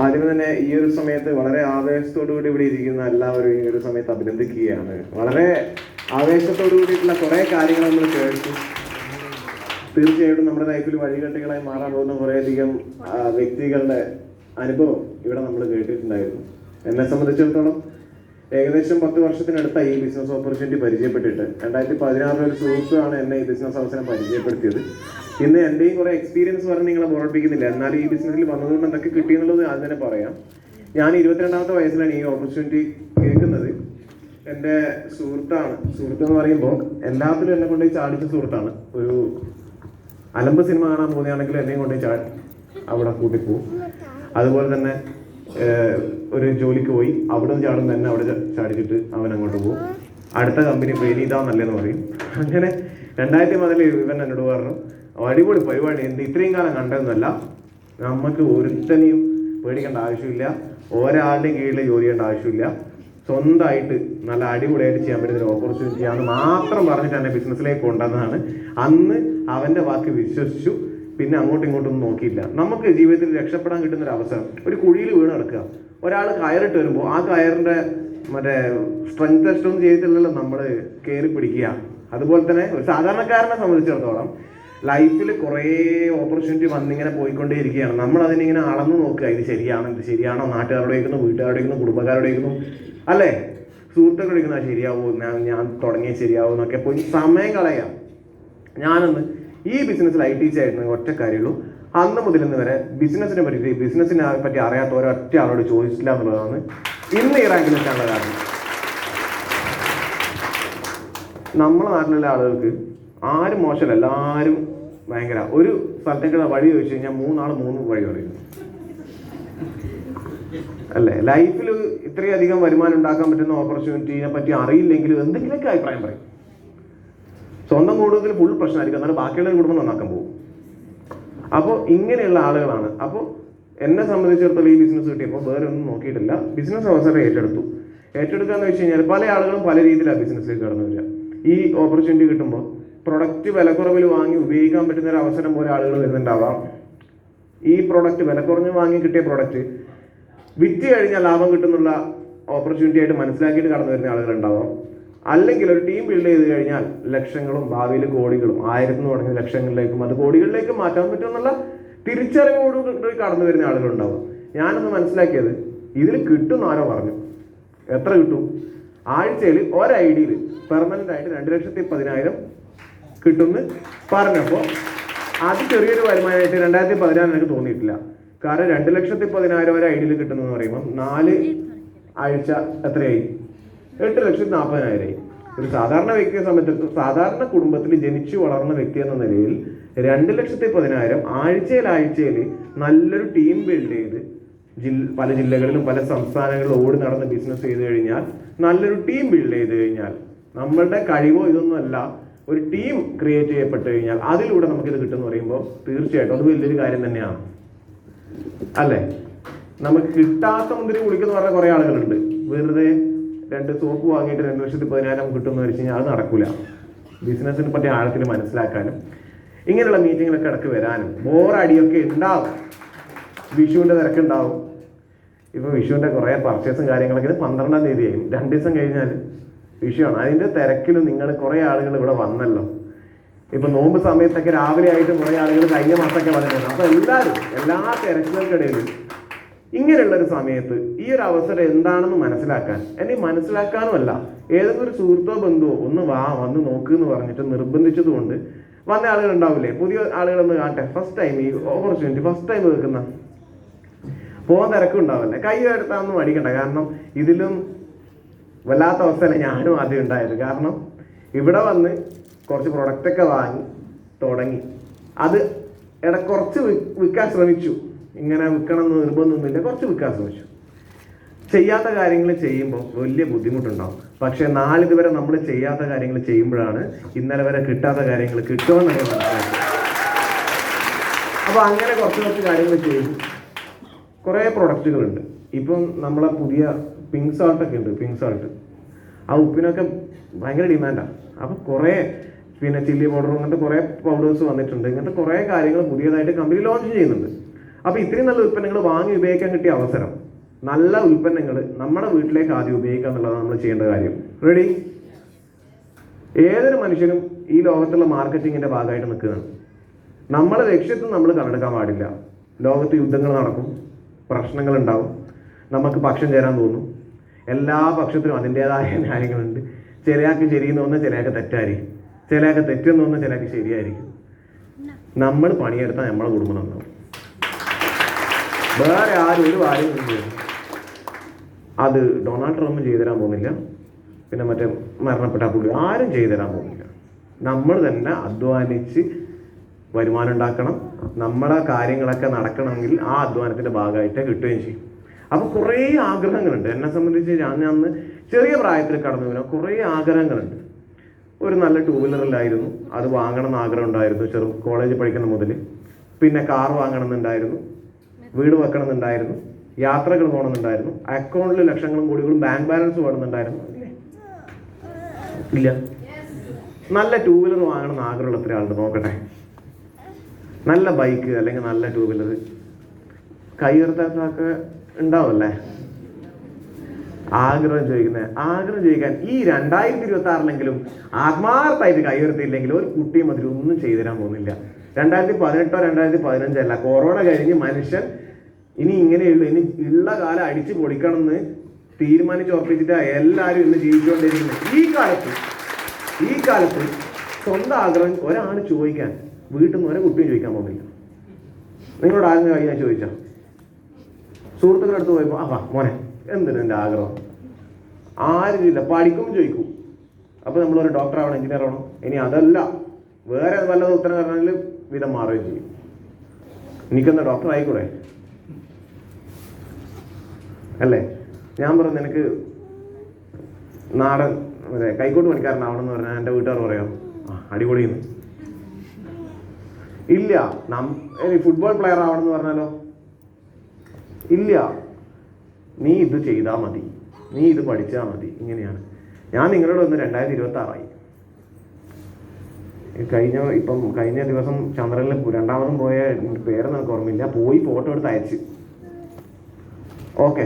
ആദ്യമേ തന്നെ ഈ ഒരു സമയത്ത് വളരെ ആവേശത്തോടു കൂടി ഇവിടെ ഇരിക്കുന്ന എല്ലാവരും ഈ ഒരു സമയത്ത് അഭിനന്ദിക്കുകയാണ്. വളരെ ആവേശത്തോടു കൂടിയിട്ടുള്ള കുറേ കാര്യങ്ങൾ നമ്മൾ കേട്ടു. തീർച്ചയായിട്ടും നമ്മുടെ ലൈഫിൽ വഴികെട്ടുകളായി മാറാൻ പോകുന്ന കുറേയധികം വ്യക്തികളുടെ അനുഭവം ഇവിടെ നമ്മൾ കേട്ടിട്ടുണ്ടായിരുന്നു. എന്നെ സംബന്ധിച്ചിടത്തോളം ഏകദേശം 10 വർഷത്തിനടുത്തായി ഈ ബിസിനസ് ഓപ്പർച്യൂണിറ്റി പരിചയപ്പെട്ടിട്ട്. 2016 ഒരു സുഹൃത്താണ് എന്നെ ഈ ബിസിനസ് അവസരം പരിചയപ്പെടുത്തിയത്. ഇന്ന് എൻ്റെയും കുറേ എക്സ്പീരിയൻസ് പറഞ്ഞ് നിങ്ങളെ ബോറടിപ്പിക്കുന്നില്ല. എന്നാൽ ഈ ബിസിനസ്സിൽ വന്നതുകൊണ്ട് എന്തൊക്കെ കിട്ടിയെന്നുള്ളത് ആദ്യം തന്നെ പറയാം. ഞാൻ 22ാമത്തെ വയസ്സിലാണ് ഈ ഓപ്പർച്യൂണിറ്റി കേൾക്കുന്നത്. എൻ്റെ സുഹൃത്തെന്ന് പറയുമ്പോൾ എല്ലാത്തിലും എന്നെ കൊണ്ടുപോയി ചാടിച്ച സുഹൃത്താണ്. ഒരു അലമ്പ് സിനിമ കാണാൻ പോകുകയാണെങ്കിൽ എന്നെയും കൊണ്ടുപോയി അവിടെ കൂട്ടിപ്പോവും. അതുപോലെ തന്നെ ഒരു ജോലിക്ക് പോയി അവിടെ നിന്ന് ചാടും തന്നെ അവിടെ ചാടിച്ചിട്ട് അവൻ അങ്ങോട്ട് പോകും. അടുത്ത കമ്പനി പേരിതാന്നല്ലേന്ന് പറയും. അങ്ങനെ 2010 ഇവൻ എന്നോട് പറഞ്ഞു, അടിപൊളി പരിപാടി, ഇത്രയും കാലം കണ്ടതൊന്നുമല്ല, നമുക്ക് ഒരുത്തനെയും പേടിക്കേണ്ട ആവശ്യമില്ല, ഒരാളുടെയും കീഴിൽ ജോലി ചെയ്യേണ്ട ആവശ്യമില്ല, സ്വന്തമായിട്ട് നല്ല അടിപൊളിയായിട്ട് ചെയ്യാൻ പറ്റുന്ന ഒരു ഓപ്പർച്യൂണിറ്റിയാണെന്ന് മാത്രം പറഞ്ഞിട്ട് എന്നെ ബിസിനസ്സിലേക്ക് കൊണ്ടുവന്നതാണ്. അന്ന് അവൻ്റെ വാക്ക് വിശ്വസിച്ചു. പിന്നെ അങ്ങോട്ടും ഇങ്ങോട്ടൊന്നും നോക്കിയില്ല. നമുക്ക് ജീവിതത്തിൽ രക്ഷപ്പെടാൻ കിട്ടുന്ന ഒരു അവസരം, ഒരു കുഴിയിൽ വീണ് കിടക്കുക, ഒരാൾ കയറിട്ട് വരുമ്പോൾ ആ കയറിൻ്റെ സ്ട്രെങ്ത് ടെസ്റ്റ് ഒന്നും ചെയ്തിട്ടില്ലല്ലോ നമ്മൾ കയറി പിടിക്കുക. അതുപോലെ തന്നെ ഒരു സാധാരണക്കാരനെ സംബന്ധിച്ചിടത്തോളം ലൈഫിൽ കുറേ ഓപ്പർച്യൂണിറ്റി വന്നിങ്ങനെ പോയിക്കൊണ്ടേയിരിക്കുകയാണ്. നമ്മൾ അതിനിങ്ങനെ അളന്ന് നോക്കുക, ഇത് ശരിയാണോ, നാട്ടുകാരോട് ചോദിക്കുന്നു, വീട്ടുകാരോട് ചോദിക്കുന്നു, കുടുംബക്കാരോട് ചോദിക്കുന്നു, അല്ലേ, സുഹൃത്തുക്കളോട് ചോദിക്കുന്നത് ശരിയാവോ, ഞാൻ തുടങ്ങിയ ശരിയാവോ എന്നൊക്കെ പോയി സമയം കളയാം. ഞാനൊന്ന് ഈ ബിസിനസ്സിൽ IT ആയിരുന്നു. ഒറ്റ കാര്യമുള്ളൂ, അന്ന് മുതൽ ഇന്ന് വരെ ബിസിനസ്സിനെ പറ്റി അറിയാത്ത ഒരൊറ്റ ആളോട് ചോദിച്ചില്ല എന്നുള്ളതാണ് ഇന്ന് ഈ റാങ്കിൽ എത്താനുള്ള കാരണം. നമ്മളെ നാട്ടിലുള്ള ആളുകൾക്ക് ആരും മോശമല്ല, എല്ലാവരും ഭയങ്കര. ഒരു സ്ഥലത്തേക്കുള്ള വഴി ചോദിച്ചു കഴിഞ്ഞാൽ 3 ആൾ 3 വഴി പറയുന്നു, അല്ലേ? ലൈഫിൽ ഇത്രയധികം വരുമാനം ഉണ്ടാക്കാൻ പറ്റുന്ന ഓപ്പർച്യൂണിറ്റിനെ പറ്റി അറിയില്ലെങ്കിലും എന്തെങ്കിലുമൊക്കെ അഭിപ്രായം പറയും. സ്വന്തം കുടുംബത്തിൽ ഫുൾ പ്രശ്നമായിരിക്കും, എന്നാലും ബാക്കിയുള്ള കുടുംബം നന്നാക്കാൻ പോകും. അപ്പോൾ ഇങ്ങനെയുള്ള ആളുകളാണ്. അപ്പോൾ എന്നെ സംബന്ധിച്ചിടത്തോളം ഈ ബിസിനസ് കിട്ടിയപ്പോൾ വേറെ ഒന്നും നോക്കിയിട്ടില്ല, ബിസിനസ് അവസരം ഏറ്റെടുക്കുക എന്ന് വെച്ച് കഴിഞ്ഞാൽ പല ആളുകളും പല രീതിയിലാണ് ബിസിനസ്സിലേക്ക് കടന്നു വരിക. ഈ ഓപ്പർച്യൂണിറ്റി കിട്ടുമ്പോൾ പ്രൊഡക്റ്റ് വിലക്കുറവിൽ വാങ്ങി ഉപയോഗിക്കാൻ പറ്റുന്ന ഒരു അവസരം പോലെ ആളുകൾ വരുന്നുണ്ടാവാം. ഈ പ്രൊഡക്റ്റ് വില കുറഞ്ഞ് വാങ്ങി കിട്ടിയ പ്രൊഡക്റ്റ് വിറ്റ് കഴിഞ്ഞാൽ ലാഭം കിട്ടുന്നുള്ള ഓപ്പർച്യൂണിറ്റി ആയിട്ട് മനസ്സിലാക്കിയിട്ട് കടന്നു വരുന്ന ആളുകളുണ്ടാവാം. അല്ലെങ്കിൽ ഒരു ടീം ബിൽഡ് ചെയ്ത് കഴിഞ്ഞാൽ ലക്ഷങ്ങളും ഭാവിയിൽ കോടികളും, 1000 തുടങ്ങിയ ലക്ഷങ്ങളിലേക്കും അത് കോടികളിലേക്കും മാറ്റാൻ പറ്റുമെന്നുള്ള തിരിച്ചറിവോട് കടന്നു വരുന്ന ആളുകളുണ്ടാവും. ഞാനൊന്ന് മനസ്സിലാക്കിയത്, ഇതിൽ കിട്ടും ആരോ പറഞ്ഞു. എത്ര കിട്ടും? ആഴ്ചയിൽ ഒരു ID പെർമനന്റ് ആയിട്ട് 2,10,000 കിട്ടുമെന്ന് പറഞ്ഞപ്പോൾ അത് ചെറിയൊരു വരുമാനമായിട്ട് 2016 എനിക്ക് തോന്നിയിട്ടില്ല. കാരണം 2,10,000 ഒരു ID കിട്ടുന്നതെന്ന് പറയുമ്പോൾ 4 ആഴ്ച എത്രയായി? 8,40,000 ഒരു സാധാരണ വ്യക്തിയെ സംബന്ധിച്ചിടത്തോളം, സാധാരണ കുടുംബത്തിൽ ജനിച്ചു വളർന്ന വ്യക്തി എന്ന നിലയിൽ 2,10,000 ആഴ്ചയിൽ നല്ലൊരു ടീം ബിൽഡ് ചെയ്ത് പല ജില്ലകളിലും പല സംസ്ഥാനങ്ങളിലും ഓടി നടന്ന് ബിസിനസ് ചെയ്ത് കഴിഞ്ഞാൽ, നല്ലൊരു ടീം ബിൽഡ് ചെയ്ത് കഴിഞ്ഞാൽ, നമ്മളുടെ കഴിവോ ഇതൊന്നുമല്ല, ഒരു ടീം ക്രിയേറ്റ് ചെയ്യപ്പെട്ട് കഴിഞ്ഞാൽ അതിലൂടെ നമുക്കിത് കിട്ടുമെന്ന് പറയുമ്പോൾ തീർച്ചയായിട്ടും അത് വലിയൊരു കാര്യം തന്നെയാണ്, അല്ലേ? നമുക്ക് കിട്ടാത്ത മുന്തിരി കുളിക്കുന്ന പറഞ്ഞ കുറേ ആളുകളുണ്ട്. വെറുതെ 2 സോപ്പ് വാങ്ങിയിട്ട് 2,10,000 കിട്ടുമെന്ന് വെച്ച് കഴിഞ്ഞാൽ അത് നടക്കില്ല. ബിസിനസ്സിനെ പറ്റി ആഴത്തിൽ മനസ്സിലാക്കാനും ഇങ്ങനെയുള്ള മീറ്റിങ്ങിലൊക്കെ ഇടയ്ക്ക് വരാനും ബോറടിയൊക്കെ ഉണ്ടാവും. വിഷുവിൻ്റെ തിരക്കുണ്ടാവും. ഇപ്പോൾ വിഷുവിൻ്റെ കുറേ പർച്ചേസും കാര്യങ്ങളൊക്കെ 12ാം തീയതിയായും 2 ദിവസം കഴിഞ്ഞാൽ വിഷുവാണ്. അതിൻ്റെ തിരക്കിലും നിങ്ങൾ കുറേ ആളുകൾ ഇവിടെ വന്നല്ലോ. ഇപ്പം നോമ്പ് സമയത്തൊക്കെ രാവിലെ ആയിട്ട് കുറേ ആളുകൾ കഴിഞ്ഞ മാസമൊക്കെ വന്നിട്ടുണ്ട്. അപ്പോൾ എല്ലാ തിരക്കുകൾക്കിടയിലും ഇങ്ങനെയുള്ളൊരു സമയത്ത് ഈ ഒരു അവസരം എന്താണെന്ന് മനസ്സിലാക്കാൻ, എന്നെ മനസ്സിലാക്കാനുമല്ല, ഏതെങ്കിലും ഒരു സുഹൃത്തോ ബന്ധുവോ വന്ന് നോക്ക് എന്ന് പറഞ്ഞിട്ട് നിർബന്ധിച്ചത് കൊണ്ട് വന്ന ആളുകൾ ഉണ്ടാവില്ലേ? പുതിയ ആളുകളൊന്ന് കാണട്ടെ, ഫസ്റ്റ് ടൈം ഈ ഓപ്പർച്യൂണിറ്റി ഫസ്റ്റ് ടൈം വെക്കുന്ന പോകാൻ തിരക്കും ഉണ്ടാവില്ലേ? കൈ എടുത്താന്ന് മടിക്കണ്ട. കാരണം ഇതിലും വല്ലാത്ത അവസ്ഥയാണ് ഞാനും ആദ്യം ഉണ്ടായത്. കാരണം ഇവിടെ വന്ന് കുറച്ച് പ്രൊഡക്റ്റൊക്കെ വാങ്ങി തുടങ്ങി, അത് കുറച്ച് വിൽക്കാൻ ശ്രമിച്ചു. ഇങ്ങനെ വിൽക്കണം എന്ന് നിർബന്ധമൊന്നുമില്ല, കുറച്ച് വിൽക്കാൻ ശ്രമിച്ചു. ചെയ്യാത്ത കാര്യങ്ങൾ ചെയ്യുമ്പോൾ വലിയ ബുദ്ധിമുട്ടുണ്ടാവും. പക്ഷെ നാളിതുവരെ നമ്മൾ ചെയ്യാത്ത കാര്യങ്ങൾ ചെയ്യുമ്പോഴാണ് ഇന്നലെ വരെ കിട്ടാത്ത കാര്യങ്ങൾ കിട്ടുമെന്നൊക്കെ മനസ്സിലാക്കി. അപ്പോൾ അങ്ങനെ കുറച്ച് കാര്യങ്ങൾ ചെയ്തു. കുറേ പ്രൊഡക്റ്റുകളുണ്ട്. ഇപ്പം നമ്മളെ പുതിയ പിങ്ക് സാൾട്ടൊക്കെ ഉണ്ട്. പിങ്ക് സാൾട്ട് ആ ഉപ്പിനൊക്കെ ഭയങ്കര ഡിമാൻഡാണ്. അപ്പോൾ കുറേ ചില്ലി പൗഡർ, അങ്ങനത്തെ കുറേ പൗഡേഴ്സ് വന്നിട്ടുണ്ട്. ഇങ്ങനത്തെ കുറേ കാര്യങ്ങൾ പുതിയതായിട്ട് കമ്പനി ലോഞ്ച് ചെയ്യുന്നുണ്ട്. അപ്പോൾ ഇത്രയും നല്ല ഉൽപ്പന്നങ്ങൾ വാങ്ങി ഉപയോഗിക്കാൻ കിട്ടിയ അവസരം, നല്ല ഉൽപ്പന്നങ്ങൾ നമ്മുടെ വീട്ടിലേക്ക് ആദ്യം ഉപയോഗിക്കുക എന്നുള്ളതാണ് നമ്മൾ ചെയ്യേണ്ട കാര്യം. റെഡി? ഏതൊരു മനുഷ്യനും ഈ ലോകത്തുള്ള മാർക്കറ്റിങ്ങിന്റെ ഭാഗമായിട്ട് നിൽക്കുകയാണ്. നമ്മളെ ലക്ഷ്യത്തിൽ നമ്മൾ കണ്ടെടുക്കാൻ പാടില്ല. ലോകത്ത് യുദ്ധങ്ങൾ നടക്കും, പ്രശ്നങ്ങൾ ഉണ്ടാവും, നമുക്ക് പക്ഷം ചേരാൻ തോന്നും. എല്ലാ പക്ഷത്തിനും അതിൻ്റെതായ ന്യായങ്ങളുണ്ട്. ചിലയാൾക്ക് ശരിയെന്ന് തോന്നുന്ന ചിലയാൾക്ക് തെറ്റായിരിക്കും, ചിലയാൾക്ക് തെറ്റെന്ന് തോന്നുന്ന ചിലയാൾക്ക് ശരിയായിരിക്കും. നമ്മൾ പണിയെടുത്താൽ നമ്മളെ കുടുംബം നന്നാവും. വേറെ ആരും ഒരു കാര്യം ചെയ്യും. അത് ഡൊണാൾഡ് ട്രംപ് ചെയ്തു തരാൻ പോകുന്നില്ല, പിന്നെ മറ്റേ മരണപ്പെട്ട പുള്ളി ആരും ചെയ്തു തരാൻ പോകുന്നില്ല. നമ്മൾ തന്നെ അധ്വാനിച്ച് വരുമാനം ഉണ്ടാക്കണം. നമ്മുടെ കാര്യങ്ങളൊക്കെ നടക്കണമെങ്കിൽ ആ അധ്വാനത്തിന്റെ ഭാഗമായിട്ട് കിട്ടുകയും ചെയ്യും. അപ്പൊ കുറേ ആഗ്രഹങ്ങളുണ്ട്. എന്നെ സംബന്ധിച്ച് ഞാൻ അന്ന് ചെറിയ പ്രായത്തിൽ കടന്നു വീണ കുറേ ആഗ്രഹങ്ങളുണ്ട്. ഒരു നല്ല ടൂ വീലറിലായിരുന്നു, അത് വാങ്ങണം എന്ന് ആഗ്രഹം ഉണ്ടായിരുന്നു കോളേജിൽ പഠിക്കുന്ന മുതൽ. പിന്നെ കാർ വാങ്ങണം എന്നുണ്ടായിരുന്നു, വീട് വെക്കണം എന്നുണ്ടായിരുന്നു, യാത്രകൾ പോകണമെന്നുണ്ടായിരുന്നു, അക്കൗണ്ടിൽ ലക്ഷങ്ങളും കോടികളും ബാങ്ക് ബാലൻസ് വേണമെന്നുണ്ടായിരുന്നു. ഇല്ല, നല്ല ടൂ വീലർ വാങ്ങണം എന്ന് ആഗ്രഹമുള്ള എത്ര ആളുണ്ട് നോക്കട്ടെ? നല്ല ബൈക്ക് അല്ലെങ്കിൽ നല്ല ടൂ വീലർ കൈയുയർത്താത്തൊക്കെ ഉണ്ടാവല്ലേ? ആഗ്രഹം ചോദിക്കാൻ ഈ 2026 ആത്മാർത്ഥമായിട്ട് കൈയുയർത്തിയില്ലെങ്കിൽ ഒരു കുട്ടിയും അതിൽ ഒന്നും ചെയ്തു തരാൻ പോകുന്നില്ല. 2018 2015 അല്ല, കൊറോണ കഴിഞ്ഞ് മനുഷ്യൻ ഇനി ഇങ്ങനെയുള്ളൂ, ഇനി ഉള്ള കാലം അടിച്ചു പൊളിക്കണം എന്ന് തീരുമാനിച്ചുറപ്പിച്ചിട്ട് എല്ലാവരും ഇന്ന് ജീവിച്ചുകൊണ്ടിരിക്കുന്നത്. ഈ കാലത്ത് സ്വന്തം ആഗ്രഹം ഒരാൾ ചോദിക്കാൻ വീട്ടിൽ നിന്ന് ഒരു കുട്ടിയും ചോദിക്കാൻ പോകുന്നില്ല. നിങ്ങളോട് ആരും കഴിഞ്ഞാൽ ചോദിച്ചാൽ സുഹൃത്തുക്കളുടെ അടുത്ത് പോയപ്പോൾ ആ മോനെ എന്തിനാ എൻ്റെ ആഗ്രഹം? ആരും ഇല്ല, പഠിക്കും ചോദിക്കും. അപ്പോൾ നമ്മളൊരു ഡോക്ടർ ആവണം, എഞ്ചിനീയർ ആവണം. ഇനി അതല്ല വേറെ വല്ലതും ഉത്തരം പറഞ്ഞാൽ വിധം മാറുകയും ചെയ്യും. എനിക്കെന്താ ഡോക്ടർ ആയിക്കൂടെ അല്ലേ? ഞാൻ പറഞ്ഞു നിനക്ക് നാടൻ കൈക്കോട്ട് പണിക്കാരനാവണം എന്ന് പറഞ്ഞാൽ എൻ്റെ വീട്ടുകാർ പറയാം അടിപൊളിയെന്ന്. ഇല്ല, ഫുട്ബോൾ പ്ലെയർ ആവണം എന്ന് പറഞ്ഞാലോ ഇല്ല, നീ ഇത് ചെയ്താൽ മതി, നീ ഇത് പഠിച്ചാൽ മതി. ഇങ്ങനെയാണ്. ഞാൻ നിങ്ങളോട് വന്ന് 2026 കഴിഞ്ഞ ദിവസം ചന്ദ്രനിൽ രണ്ടാമതും പോയ പേര് നമുക്ക് ഓർമ്മയില്ല, പോയി ഫോട്ടോ എടുത്ത് അയച്ച്. ഓക്കെ,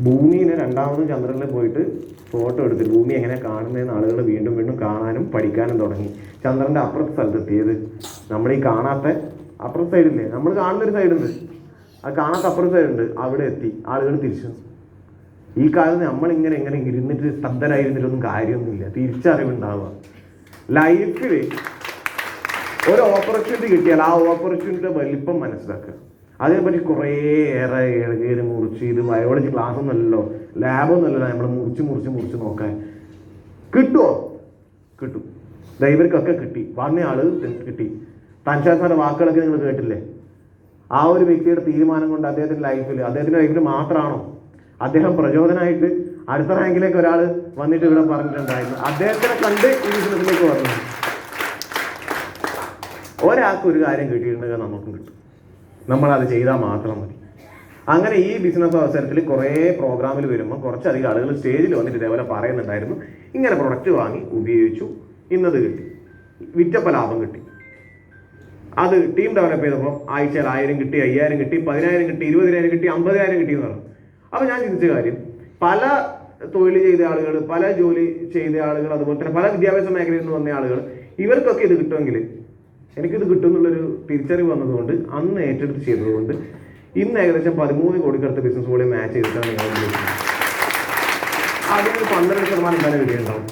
ഭൂമിനെ രണ്ടാമതും ചന്ദ്രനിൽ പോയിട്ട് ഫോട്ടോ എടുത്ത് ഭൂമി എങ്ങനെ കാണുന്നതെന്ന് ആളുകൾ വീണ്ടും വീണ്ടും കാണാനും പഠിക്കാനും തുടങ്ങി. ചന്ദ്രന്റെ അപ്പുറത്തെ സ്ഥലത്തെത്തിയത് നമ്മൾ ഈ കാണാത്ത അപ്പുറത്തെ സൈഡില്ലേ, നമ്മൾ കാണുന്നൊരു സൈഡുണ്ട്, അത് കാണാത്ത അപ്പുറത്തെ സൈഡുണ്ട്, അവിടെ എത്തി ആളുകൾ തിരിച്ചു. ഈ കാലത്ത് നമ്മളിങ്ങനെ എങ്ങനെ ഇരുന്നിട്ട് സ്തബ്ധരായിരുന്നിട്ടൊന്നും കാര്യമൊന്നുമില്ല. തിരിച്ചറിവുണ്ടാവുക. ലൈഫിൽ ഒരു ഓപ്പർച്യൂണിറ്റി കിട്ടിയാൽ ആ ഓപ്പർച്യൂണിറ്റിയുടെ വലിപ്പം മനസ്സിലാക്കുക. അതിനെപ്പറ്റി കുറേ ഏറെ ഇളകേര് മുറിച്ച്, ഇത് ബയോളജി ക്ലാസ് ഒന്നുമല്ലല്ലോ, ലാബൊന്നുമല്ലല്ലോ നമ്മൾ മുറിച്ച് നോക്കാൻ. കിട്ടുമോ? കിട്ടും. ഇവർക്കൊക്കെ കിട്ടി, വന്ന ആള് കിട്ടി. തൻഷാദ് വാക്കുകളൊക്കെ നിങ്ങൾ കേട്ടില്ലേ? ആ ഒരു വ്യക്തിയുടെ തീരുമാനം കൊണ്ട് അദ്ദേഹത്തിന്റെ ലൈഫിൽ മാത്രമാണോ അദ്ദേഹം പ്രചോദനമായിട്ട് അടുത്ത റാങ്കിലേക്ക് ഒരാൾ വന്നിട്ട് ഇവിടെ പറഞ്ഞിട്ടുണ്ടായിരുന്നു. അദ്ദേഹത്തിനെ കണ്ട് ഈ ബിസിനസ്സിലേക്ക് വന്നു. ഒരാൾക്ക് ഒരു കാര്യം കിട്ടിയിട്ടുണ്ടെങ്കിൽ നമുക്കും കിട്ടും, നമ്മളത് ചെയ്താൽ മാത്രം മതി. അങ്ങനെ ഈ ബിസിനസ് അവസരത്തിൽ കുറേ പ്രോഗ്രാമിൽ വരുമ്പോൾ കുറച്ചധികം ആളുകൾ സ്റ്റേജിൽ വന്നിട്ട് ഇതേപോലെ പറയുന്നുണ്ടായിരുന്നു, ഇങ്ങനെ പ്രൊഡക്റ്റ് വാങ്ങി ഉപയോഗിച്ചു, ഇന്നത് കിട്ടി, വിറ്റപ്പോൾ ലാഭം കിട്ടി. അത് ടീം ഡെവലപ്പ് ചെയ്തപ്പോൾ ആഴ്ചയിൽ 1000 കിട്ടി, 5000 കിട്ടി, 10000 കിട്ടി, 20000 കിട്ടി, 50000 കിട്ടി എന്ന് പറഞ്ഞു. അപ്പോൾ ഞാൻ ചിന്തിച്ച കാര്യം, പല തൊഴിൽ ചെയ്ത ആളുകൾ, പല ജോലി ചെയ്ത ആളുകൾ, അതുപോലെ തന്നെ പല വിദ്യാഭ്യാസ മേഖലയിൽ നിന്ന് വന്ന ആളുകൾ, ഇവർക്കൊക്കെ ഇത് കിട്ടുമെങ്കിൽ എനിക്കിത് കിട്ടും എന്നുള്ളൊരു തിരിച്ചറിവ് വന്നതുകൊണ്ട് അന്ന് ഏറ്റെടുത്ത് ചെയ്തതുകൊണ്ട് ഇന്ന് ഏകദേശം 13 കോടിക്കടുത്ത് ബിസിനസ് വോളിയം മാച്ച് ചെയ്തിട്ടാണ് നിങ്ങൾ ഉദ്ദേശിക്കുന്നത്. അതിന് 12% തന്നെ വിജയമുണ്ടാവും.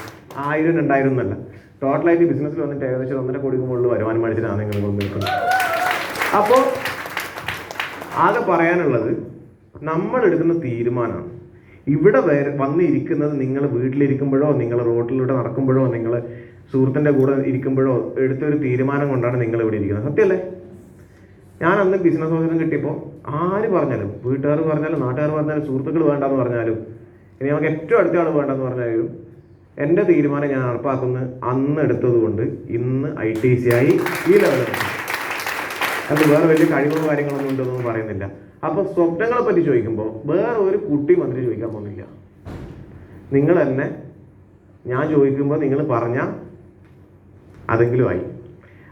1000 2000 എന്നല്ല, ടോട്ടലായിട്ട് ബിസിനസ്സിൽ വന്നിട്ട് ഏകദേശം 1.5 കോടിക്ക് മുകളിൽ വരുമാനം മേടിച്ചിട്ടാണ് നിങ്ങൾ നിൽക്കുന്നത്. അപ്പോൾ ആകെ പറയാനുള്ളത്, നമ്മൾ എടുക്കുന്ന തീരുമാനമാണ്. ഇവിടെ വന്നിരിക്കുന്നത് നിങ്ങൾ വീട്ടിലിരിക്കുമ്പോഴോ, നിങ്ങൾ റോഡിലൂടെ നടക്കുമ്പോഴോ, നിങ്ങൾ സുഹൃത്തിൻ്റെ കൂടെ ഇരിക്കുമ്പോഴോ എടുത്തൊരു തീരുമാനം കൊണ്ടാണ് നിങ്ങൾ ഇവിടെ ഇരിക്കുന്നത്. സത്യമല്ലേ? ഞാൻ അന്ന് ബിസിനസ് അവസരം കിട്ടിയപ്പോൾ ആര് പറഞ്ഞാലും, വീട്ടുകാർ പറഞ്ഞാലും, നാട്ടുകാർ പറഞ്ഞാലും, സുഹൃത്തുക്കൾ വേണ്ടെന്ന് പറഞ്ഞാലും, ഇനി നമുക്ക് ഏറ്റവും അടുത്ത ആൾ വേണ്ടെന്ന് പറഞ്ഞാലും, എൻ്റെ തീരുമാനം ഞാൻ നടപ്പാക്കുന്നത് അന്ന് എടുത്തത് കൊണ്ട് ഇന്ന് ITC ആയി ഈ ലെവലിൽ. അത് വേറെ വലിയ കഴിവുള്ള കാര്യങ്ങളൊന്നും ഉണ്ടെന്നൊന്നും പറയുന്നില്ല. അപ്പോൾ സ്വപ്നങ്ങളെ പറ്റി ചോദിക്കുമ്പോൾ വേറെ ഒരു കുട്ടി വന്നിട്ട് ചോദിക്കാൻ പോകുന്നില്ല. നിങ്ങൾ തന്നെ ഞാൻ ചോദിക്കുമ്പോൾ നിങ്ങൾ പറഞ്ഞാൽ അതെങ്കിലും ആയി.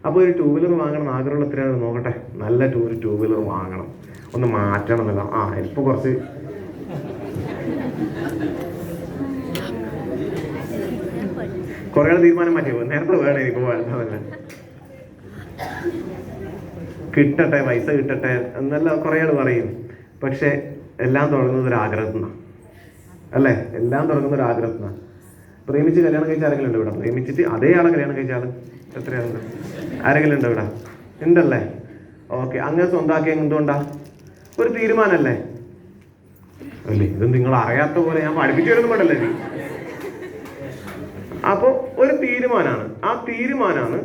അപ്പോൾ ഒരു ടൂ വീലർ വാങ്ങണം ആഗ്രഹമുള്ള എത്രയാണ് നോക്കട്ടെ. നല്ല ടൂ വീലർ വാങ്ങണം, ഒന്ന് മാറ്റണം എന്നല്ല. ഇപ്പോൾ കുറച്ച് കുറേ തീരുമാനം മാറ്റി പോകും. നേരത്തെ വേണം എനിക്ക് വേണ്ടതല്ല, കിട്ടട്ടെ, പൈസ കിട്ടട്ടെ എന്നെല്ലാം കുറേ ആൾ പറയും. പക്ഷെ എല്ലാം തുടങ്ങുന്നത് ഒരു ആഗ്രഹത്തിനാണ്, അല്ലേ? എല്ലാം തുടങ്ങുന്ന ഒരു ആഗ്രഹത്തിനാണ്. പ്രേമിച്ച് കല്യാണം കഴിച്ച ആരെങ്കിലും ഉണ്ട് ഇവിടെ? പ്രേമിച്ചിട്ട് അതേ ആളെ കല്യാണം കഴിച്ച ആൾ എത്രയാളുണ്ട്? ആരെങ്കിലും ഉണ്ട് ഇവിടെ? ഉണ്ടല്ലേ? ഓക്കെ. അങ്ങനെ സ്വന്തമാക്കിയ എന്തുകൊണ്ടാ? ഒരു തീരുമാനമല്ലേ? അല്ലേ? ഇത് നിങ്ങൾ അറിയാത്ത പോലെ ഞാൻ പഠിപ്പിച്ചു വരുന്ന വേണ്ടല്ലേ. അപ്പോൾ ഒരു തീരുമാനമാണ്. ആ തീരുമാനമാണ്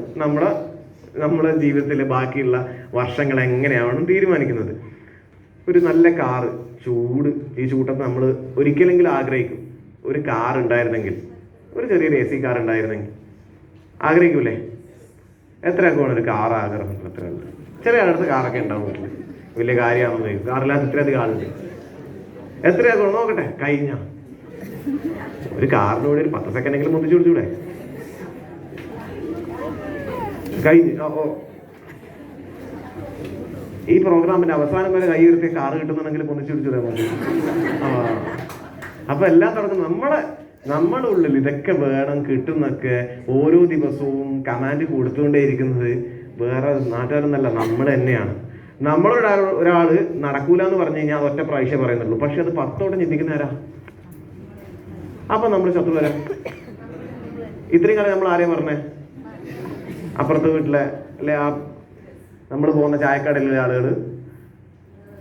നമ്മളെ ജീവിതത്തിലെ ബാക്കിയുള്ള വർഷങ്ങൾ എങ്ങനെയാവണം തീരുമാനിക്കുന്നത്. ഒരു നല്ല കാറ്, ഈ ചൂട്ടത്ത് നമ്മൾ ഒരിക്കലെങ്കിലും ആഗ്രഹിക്കും, ഒരു കാർ ഉണ്ടായിരുന്നെങ്കിൽ, ഒരു ചെറിയൊരു AC കാർ ഉണ്ടായിരുന്നെങ്കിൽ ആഗ്രഹിക്കൂലേ? എത്രയൊക്കെ വേണം ഒരു കാർ ആഗ്രഹം? എത്രയുണ്ട്? ചെറിയ ആളടുത്ത് കാറൊക്കെ ഉണ്ടാവും വീട്ടിൽ, വലിയ കാര്യമാണെന്ന് ചോദിക്കും. കാറില്ലാത്ത ഇത്രയധികം ആളുണ്ട്. എത്രയൊക്കെ വേണം നോക്കട്ടെ? കഴിഞ്ഞ ഒരു കാറിനോട് ഒരു 10 സെക്കൻഡെങ്കിലും മുന്നിച്ചു കൊടുത്തൂടെ? കഴിഞ്ഞ്. ഈ പ്രോഗ്രാമിന്റെ അവസാനം വരെ കൈ ഉയർത്തിയ കാറ് കിട്ടുന്നുണ്ടെങ്കിൽ പൊന്നിച്ചു പിടിച്ചൂടെ? അപ്പൊ എല്ലാം തുടങ്ങുന്നത് നമ്മുടെ ഉള്ളിൽ ഇതൊക്കെ വേണം കിട്ടുന്നൊക്കെ ഓരോ ദിവസവും കമാൻഡ് കൊടുത്തുകൊണ്ടേയിരിക്കുന്നത് വേറെ നാട്ടുകാരൊന്നല്ല, നമ്മൾ തന്നെയാണ്. ഒരാള് നടക്കൂല എന്ന് പറഞ്ഞു കഴിഞ്ഞാൽ അത് ഒറ്റ പ്രാവശ്യം പറയുന്നുള്ളൂ. പക്ഷെ അത് 10 വട്ടം ചിന്തിക്കുന്ന ആരാ? അപ്പൊ നമ്മൾ ശത്രു വരാം. ഇത്രയും കാലം നമ്മൾ ആരെയും പറഞ്ഞേ? അപ്പുറത്തെ വീട്ടിലെ അല്ലെ, നമ്മൾ പോകുന്ന ചായക്കടയിലെ ആളുകൾ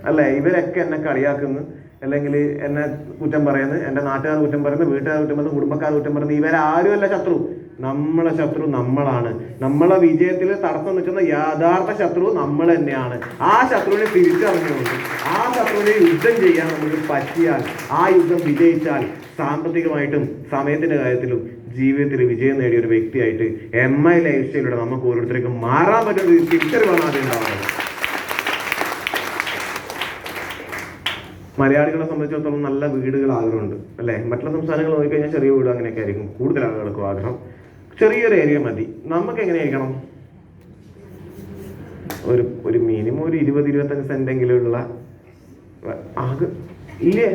അല്ലേ, ഇവരൊക്കെ എന്നെ കളിയാക്കുന്നു, അല്ലെങ്കിൽ എന്നെ കുറ്റം പറയുന്നു, എൻ്റെ നാട്ടുകാർ കുറ്റം പറയുന്നു, വീട്ടുകാർ കുറ്റം പറയുന്നു, കുടുംബക്കാർ കുറ്റം പറയുന്നു. ഇവരാരുമല്ല ശത്രു. നമ്മളെ ശത്രു നമ്മളാണ്. നമ്മളെ വിജയത്തിൽ തടസ്സം നിൽക്കുന്ന യഥാർത്ഥ ശത്രു നമ്മൾ തന്നെയാണ്. ആ ശത്രുവിനെ തിരിച്ചറിഞ്ഞുകൊണ്ട് ആ ശത്രുവിനെ യുദ്ധം ചെയ്യാൻ നമുക്ക് പറ്റിയാൽ, ആ യുദ്ധം വിജയിച്ചാൽ, സാമ്പത്തികമായിട്ടും സമയത്തിന്റെ കാര്യത്തിലും ജീവിതത്തിൽ വിജയം നേടിയ ഒരു വ്യക്തിയായിട്ട് MI ലൈഫ് സ്റ്റൈലിലൂടെ നമുക്ക് ഓരോരുത്തർക്കും മാറാൻ പറ്റുന്ന തിരിച്ചറിവാണ് ആദ്യം ഉണ്ടാവുന്നത്. മലയാളികളെ സംബന്ധിച്ചിടത്തോളം നല്ല വീടുകൾ ആഗ്രഹമുണ്ട്, അല്ലേ? മറ്റുള്ള സംസ്ഥാനങ്ങൾ നോക്കിക്കഴിഞ്ഞാൽ ചെറിയ വീട് അങ്ങനെയൊക്കെ ആയിരിക്കും കൂടുതൽ ആളുകൾക്കും ആഗ്രഹം. ചെറിയൊരു ഏരിയ മതി. നമുക്ക് എങ്ങനെയായിരിക്കണം? ഒരു മിനിമം ഒരു 20-25 സെന്റെങ്കിലും ഉള്ള ഇല്ലേ,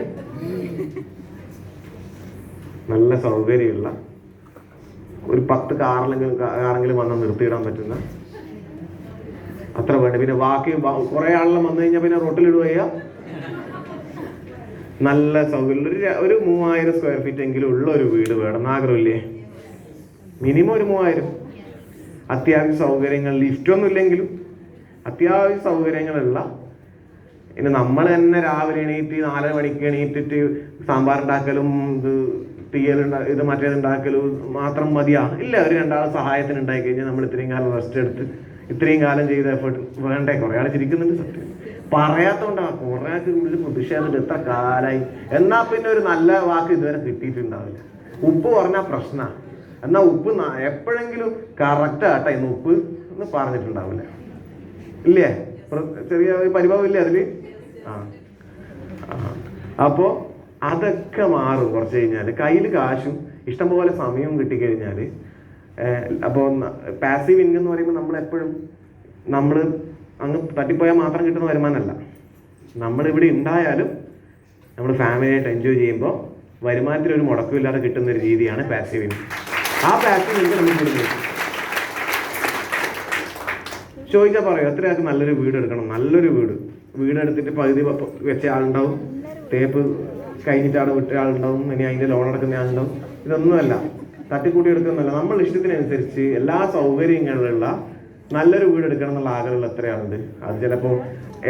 നല്ല സൗകര്യമുള്ള ഒരു 10 കാറെങ്കിലും വന്ന് നിർത്തിയിടാൻ പറ്റുന്ന അത്ര വേണ്ട. പിന്നെ ബാക്കി കുറെ ആളെല്ലാം വന്നു കഴിഞ്ഞാൽ പിന്നെ റോട്ടിലിടുക. നല്ല സൗകര്യം ഒരു 3000 സ്ക്വയർ ഫീറ്റ് എങ്കിലും ഉള്ള ഒരു വീട് വേണം ആഗ്രഹമില്ലേ? മിനിമം ഒരു 3000. അത്യാവശ്യ സൗകര്യങ്ങൾ, ലിഫ്റ്റൊന്നും ഇല്ലെങ്കിലും അത്യാവശ്യ സൗകര്യങ്ങളുള്ള. ഇനി നമ്മൾ തന്നെ രാവിലെ എണീറ്റ് 4 മണിക്ക് എണീറ്റിട്ട് സാമ്പാർ ഉണ്ടാക്കലും ഇത് മറ്റേതുണ്ടാക്കലും മാത്രം മതിയാ? ഇല്ല. ഒരു 2 ആൾ സഹായത്തിന് ഉണ്ടായി കഴിഞ്ഞാൽ നമ്മൾ ഇത്രയും കാലം റെസ്റ്റ് എടുത്ത് ഇത്രയും കാലം ചെയ്ത എഫേർട്ട് വേണ്ടേ? കുറെ ആൾ ചിരിക്കുന്നുണ്ട്. സത്യം പറയാത്തോണ്ടാണ് കുറെ ആൾക്ക് ഉള്ളിൽ പ്രതിഷേധം. എത്ര കാലായി. എന്നാ പിന്നെ ഒരു നല്ല വാക്ക് ഇതുവരെ കിട്ടിയിട്ടുണ്ടാവില്ല. ഉപ്പ് പറഞ്ഞാൽ പ്രശ്നമാണ്. എന്നാ ഉപ്പ് എപ്പോഴെങ്കിലും കറക്റ്റ് ആട്ടെ ഇന്ന് ഉപ്പ് എന്ന് പറഞ്ഞിട്ടുണ്ടാവില്ല, ഇല്ലേ? ചെറിയ പരിഭവം ഇല്ലേ അതില്? അപ്പോ അതൊക്കെ മാറും കുറച്ച് കഴിഞ്ഞാൽ. കയ്യിൽ കാശും ഇഷ്ടംപോലെ സമയവും കിട്ടിക്കഴിഞ്ഞാൽ. അപ്പോൾ പാസീവ് ഇൻകം എന്ന് പറയുമ്പോൾ നമ്മൾ അങ്ങ് തട്ടിപ്പോയാൽ മാത്രം കിട്ടുന്ന വരുമാനമല്ല. നമ്മളിവിടെ ഉണ്ടായാലും നമ്മൾ ഫാമിലിയായിട്ട് എൻജോയ് ചെയ്യുമ്പോൾ വരുമാനത്തിലൊരു മുടക്കമില്ലാതെ കിട്ടുന്ന ഒരു രീതിയാണ് പാസീവ് ഇൻകം. ആ പാസീവ് ഇൻകം നമുക്ക് കിട്ടുന്നത്. ചോദിച്ചാൽ പറയും എത്രയാൾക്ക് നല്ലൊരു വീട് എടുക്കണം? നല്ലൊരു വീടെടുത്തിട്ട് പകുതി വെച്ച ആളുണ്ടാവും, തേപ്പ് കഴിഞ്ഞിട്ടാണ് വിട്ട ആളുണ്ടാവും, ഇനി അതിൻ്റെ ലോൺ അടക്കുന്ന ആളുണ്ടാവും. ഇതൊന്നുമല്ല, തട്ടിക്കൂട്ടി എടുക്കുന്നതല്ല. നമ്മൾ ഇഷ്ടത്തിനനുസരിച്ച് എല്ലാ സൗകര്യങ്ങളുള്ള നല്ലൊരു വീട് എടുക്കണം എന്നുള്ള ആഗ്രഹമുള്ള എത്രയാളുണ്ട്? അത് ചിലപ്പോൾ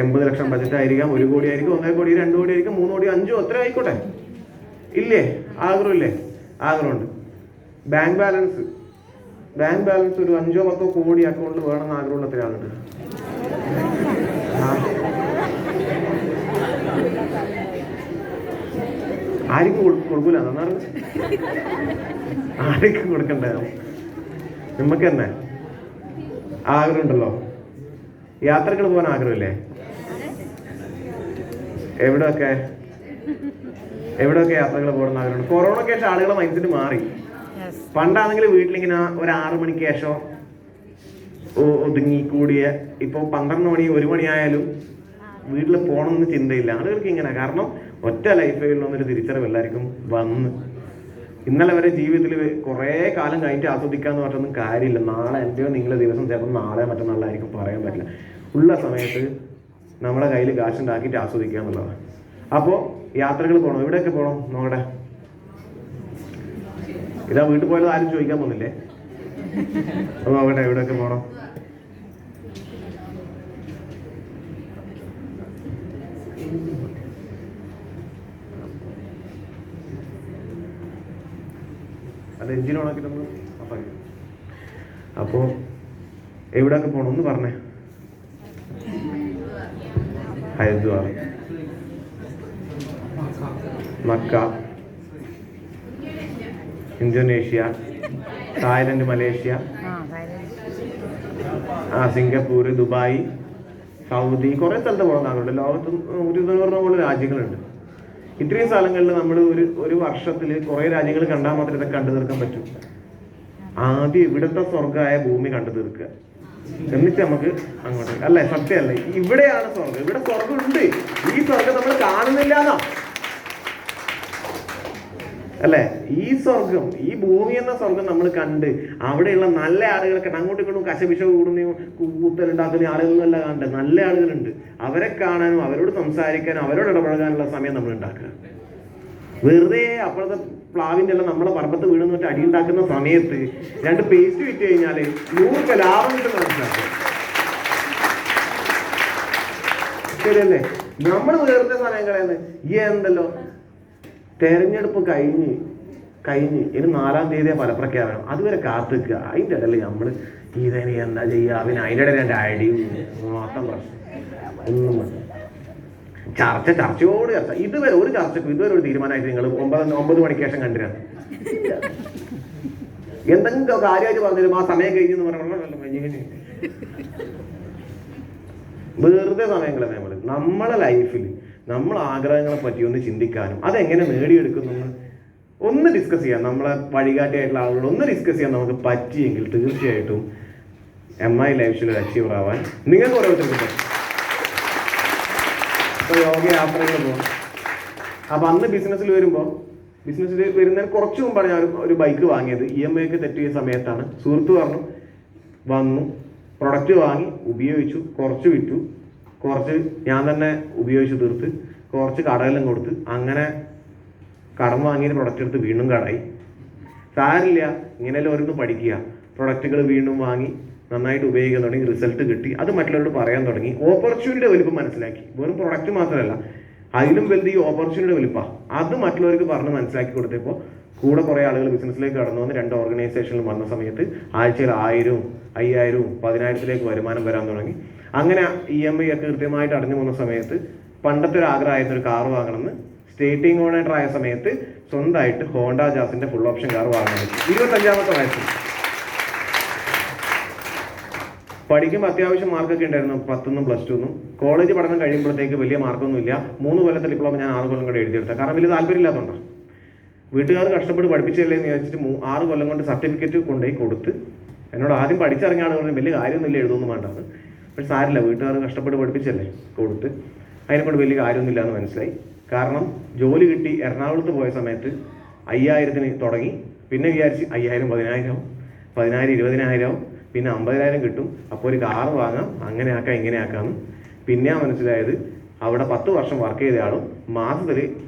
80 ലക്ഷം ബജറ്റ് ആയിരിക്കാം, 1 കോടി ആയിരിക്കും, 1.5 കോടി, 2 കോടി ആയിരിക്കും, 3 കോടി, 5 എത്ര ആയിക്കോട്ടെ. ഇല്ലേ? ആഗ്രഹമില്ലേ? ആഗ്രഹമുണ്ട്. ബാങ്ക് ബാലൻസ് ഒരു 5-10 കോടി അക്കൗണ്ടിൽ വേണമെന്ന് ആഗ്രഹമുള്ള എത്ര ആളുണ്ട്? ആർക്കും കൊടുക്കൂല. എന്നാണ് ആർക്കും കൊടുക്കണ്ടേ? നമുക്ക് തന്നെ ആഗ്രഹം ഉണ്ടല്ലോ. യാത്രകൾ പോകാൻ ആഗ്രഹമില്ലേ? എവിടെയൊക്കെ യാത്രകൾ പോകണം ആഗ്രഹമുണ്ട്. കൊറോണയ്ക്ക് ശേഷം ആളുകളെ മൈൻഡ് സെറ്റ് മാറി. പണ്ടാണെങ്കിൽ വീട്ടിലിങ്ങനെ ഒരു 6 മണിക്ക് ശേഷം ഒതുങ്ങിക്കൂടിയ ഇപ്പോൾ 12 മണി 1 മണിയായാലും വീട്ടിൽ പോകണമെന്ന് ചിന്തയില്ല ആളുകൾക്ക് ഇങ്ങനെ. കാരണം ഒറ്റ ലൈഫിലൊന്നൊരു തിരിച്ചറിവ് എല്ലാവർക്കും വന്ന് ഇന്നലെ വരെ ജീവിതത്തിൽ കുറേ കാലം കഴിഞ്ഞിട്ട് ആസ്വദിക്കാന്ന് പറഞ്ഞൊന്നും കാര്യമില്ല. നാളെ എൻ്റെയോ നിങ്ങളെ ദിവസം ചിലപ്പോൾ നാളെ മറ്റന്നാളായിരിക്കും പറയാൻ പറ്റില്ല. ഉള്ള സമയത്ത് നമ്മളെ കയ്യിൽ കാശുണ്ടാക്കിയിട്ട് ആസ്വദിക്കുക എന്നുള്ളതാണ്. അപ്പോൾ യാത്രകൾ പോകണം. എവിടെയൊക്കെ പോകണം നോക്കട്ടെ. ഇതാ വീട്ടിൽ പോയത് ആരും ചോദിക്കാൻ പോകുന്നില്ലേ? അപ്പോൾ നോക്കട്ടെ എവിടെയൊക്കെ പോകണം. അത് എഞ്ചിൻ ഓണാക്കി നമ്മൾ അപ്പോൾ എവിടെയൊക്കെ പോകണം ഒന്ന് പറഞ്ഞേ. Haridwar, Mecca, Indonesia, Thailand, Malaysia, Singapore, Dubai, Saudi, കുറേ സ്ഥലത്ത് പോകണം താങ്കളുടെ. ലോകത്ത് 120 രാജ്യങ്ങളുണ്ട്. ഇത്രയും സ്ഥലങ്ങളിൽ നമ്മൾ ഒരു വർഷത്തിൽ കുറേ രാജ്യങ്ങൾ കണ്ടാൽ മാത്രമേ ഇതൊക്കെ കണ്ടു തീർക്കാൻ പറ്റൂ. ആദ്യം ഇവിടുത്തെ സ്വർഗമായ ഭൂമി കണ്ടു തീർക്കുക, എന്നിട്ട് നമുക്ക് അങ്ങോട്ട്. അല്ലേ? സത്യമല്ലേ? ഇവിടെയാണ് സ്വർഗം. ഇവിടെ സ്വർഗം ഉണ്ട്. ഈ സ്വർഗം നമ്മൾ കാണുന്നില്ല എന്നാ അല്ലേ? ഈ സ്വർഗം, ഈ ഭൂമി എന്ന സ്വർഗം നമ്മൾ കണ്ട് അവിടെയുള്ള നല്ല ആളുകളൊക്കെ അങ്ങോട്ടും ഇങ്ങോട്ടും കശപിശ കൂടുന്നയും കൂത്തലുണ്ടാക്കുന്ന ആളുകളല്ല കണ്ടത്. നല്ല ആളുകളുണ്ട്. അവരെ കാണാനും അവരോട് സംസാരിക്കാനും അവരോട് ഇടപഴകാനുള്ള സമയം നമ്മൾ ഉണ്ടാക്കുക. വെറുതെ അപ്പോഴത്തെ പ്ലാവിൻ്റെ എല്ലാം നമ്മളെ പറമ്പത്ത് വീടുന്നിട്ട് അടിയുണ്ടാക്കുന്ന സമയത്ത് 2 പേസ്റ്റ് വിറ്റ് കഴിഞ്ഞാൽ 100 ലാഭം കിട്ടും. മനസ്സിലാക്കുക. ശരിയല്ലേ? നമ്മൾ വെറുതെ സമയം കളയുന്നത്. ഈ എന്തല്ലോ തെരഞ്ഞെടുപ്പ് കഴിഞ്ഞ് ഇനി 4-ാം തീയതിയെ ഫലപ്രഖ്യാപനം. അതുവരെ കാത്തിക്കുക. അതിൻ്റെ ഇടയിൽ നമ്മൾ ഇതിനെ എന്താ ചെയ്യുക, പിന്നെ അതിൻ്റെ ഇടയിൽ എൻ്റെ ഐഡിയും മൊത്തം പ്രശ്നം ഒന്നും ചർച്ചയോട് ചർച്ച. ഇതുവരെ ഒരു ചർച്ചക്കും ഇതുവരെ ഒരു തീരുമാനമായിട്ട് നിങ്ങൾ 9 മണിക്ക് ശേഷം കണ്ടിരാണ്. എന്തെങ്കിലും കാര്യമായിട്ട് പറഞ്ഞിരും ആ സമയം കഴിഞ്ഞെന്ന് പറഞ്ഞാൽ വെറുതെ സമയങ്ങളെ നമ്മളെ ലൈഫിൽ നമ്മൾ ആഗ്രഹങ്ങളെ പറ്റി ഒന്ന് ചിന്തിക്കാനും അതെങ്ങനെ നേടിയെടുക്കുന്നു ഒന്ന് ഡിസ്കസ് ചെയ്യാം. നമ്മളെ വഴികാട്ടിയായിട്ടുള്ള ആളുകളോട് ഒന്ന് ഡിസ്കസ് ചെയ്യാൻ നമുക്ക് പറ്റിയെങ്കിൽ തീർച്ചയായിട്ടും MI ലൈഫ് സ്റ്റൈൽ അച്ചീവർ ആവാൻ നിങ്ങൾക്ക് ഓരോരുത്തർക്കും പറ്റും. ഇപ്പോൾ യോഗ യാത്രകൾ പോകാം. അപ്പം അന്ന് ബിസിനസ്സിൽ വരുന്നതിന് കുറച്ച് മുമ്പാണ് ഞാൻ ഒരു ബൈക്ക് വാങ്ങിയത്. EMI ഒക്കെ തെറ്റിയ സമയത്താണ്. സുഹൃത്ത് പറഞ്ഞു, വന്നു, പ്രൊഡക്റ്റ് വാങ്ങി, ഉപയോഗിച്ചു, കുറച്ച് വിറ്റു, കുറച്ച് ഞാൻ തന്നെ ഉപയോഗിച്ച് തീർത്ത്, കുറച്ച് കടകളിലും കൊടുത്ത്, അങ്ങനെ കടം വാങ്ങിയ പ്രൊഡക്റ്റ് എടുത്ത് വീണ്ടും കടായി. സാരില്ല, ഇങ്ങനെയെല്ലാം ഓരോന്ന് പഠിക്കുക. പ്രൊഡക്റ്റുകൾ വീണ്ടും വാങ്ങി നന്നായിട്ട് ഉപയോഗിക്കാൻ തുടങ്ങി, റിസൾട്ട് കിട്ടി. അത് മറ്റുള്ളവരോട് പറയാൻ തുടങ്ങി. ഓപ്പർച്യൂണിറ്റിയുടെ വലിപ്പം മനസ്സിലാക്കി. വെറും പ്രൊഡക്റ്റ് മാത്രമല്ല, അതിലും വലുത് ഈ ഓപ്പർച്യൂണിറ്റിയുടെ വലിപ്പമാണ്. അത് മറ്റുള്ളവർക്ക് പറഞ്ഞ് മനസ്സിലാക്കി കൊടുത്തപ്പോൾ കൂടെ കുറേ ആളുകൾ ബിസിനസ്സിലേക്ക് കടന്നു വന്ന് 2 ഓർഗനൈസേഷനിൽ വന്ന സമയത്ത് ആഴ്ചയിൽ 1000, 5000, 10,000 വരുമാനം വരാൻ തുടങ്ങി. അങ്ങനെ EMI ഒക്കെ കൃത്യമായിട്ട് അടഞ്ഞു പോകുന്ന സമയത്ത് പണ്ടത്തെ ഒരു ആഗ്രഹമായിരുന്നു ഒരു കാർ വാങ്ങണമെന്ന്. സ്റ്റേറ്റിംഗ് ഓണേറ്റർ ആയ സമയത്ത് സ്വന്തമായിട്ട് ഹോണ്ട ജാസിന്റെ ഫുൾ ഓപ്ഷൻ കാർ വാങ്ങാൻ പറ്റി. 25-ാമത്തെ വയസ്സിൽ പഠിക്കുമ്പോൾ അത്യാവശ്യം മാർക്കൊക്കെ ഉണ്ടായിരുന്നു. 10നും +2നും. കോളേജ് പഠനം കഴിയുമ്പോഴത്തേക്ക് വലിയ മാർക്കൊന്നുമില്ല. 3 കൊല്ലത്തെ ഡിപ്ലോമ ഞാൻ 6 കൊല്ലം കൂടെ എഴുതിയെടുത്തത്. കാരണം വലിയ താല്പര്യമില്ലാത്തതുകൊണ്ടാണ്. വീട്ടുകാർ കഷ്ടപ്പെട്ട് പഠിപ്പിച്ചല്ലേ എന്ന് വിചാരിച്ചിട്ട് 6 കൊല്ലം കൊണ്ട് സർട്ടിഫിക്കറ്റ് കൊണ്ടുപോയി കൊടുത്ത്. എന്നോട് ആദ്യം പഠിച്ചിറങ്ങിയ ആളുകൾ വലിയ കാര്യമൊന്നുമില്ല, എഴുതൊന്നും വേണ്ടത്. പക്ഷെ സാരില്ല, വീട്ടുകാർ കഷ്ടപ്പെട്ട് പഠിപ്പിച്ചല്ലേ കൊടുത്ത്. അതിനെക്കൊണ്ട് വലിയ കാര്യമൊന്നുമില്ല എന്ന് മനസ്സിലായി. കാരണം ജോലി കിട്ടി എറണാകുളത്ത് പോയ സമയത്ത് 5000-ന് തുടങ്ങി. പിന്നെ വിചാരിച്ച് 5000, 10,000, 10,000, 20,000, പിന്നെ 50,000 കിട്ടും. അപ്പോൾ ഒരു കാർ വാങ്ങാം, അങ്ങനെ ആക്കാം, ഇങ്ങനെ ആക്കാമെന്ന്. പിന്നെ മനസ്സിലായത് അവിടെ 10 വർഷം വർക്ക് ചെയ്ത ആളും മാസത്തിൽ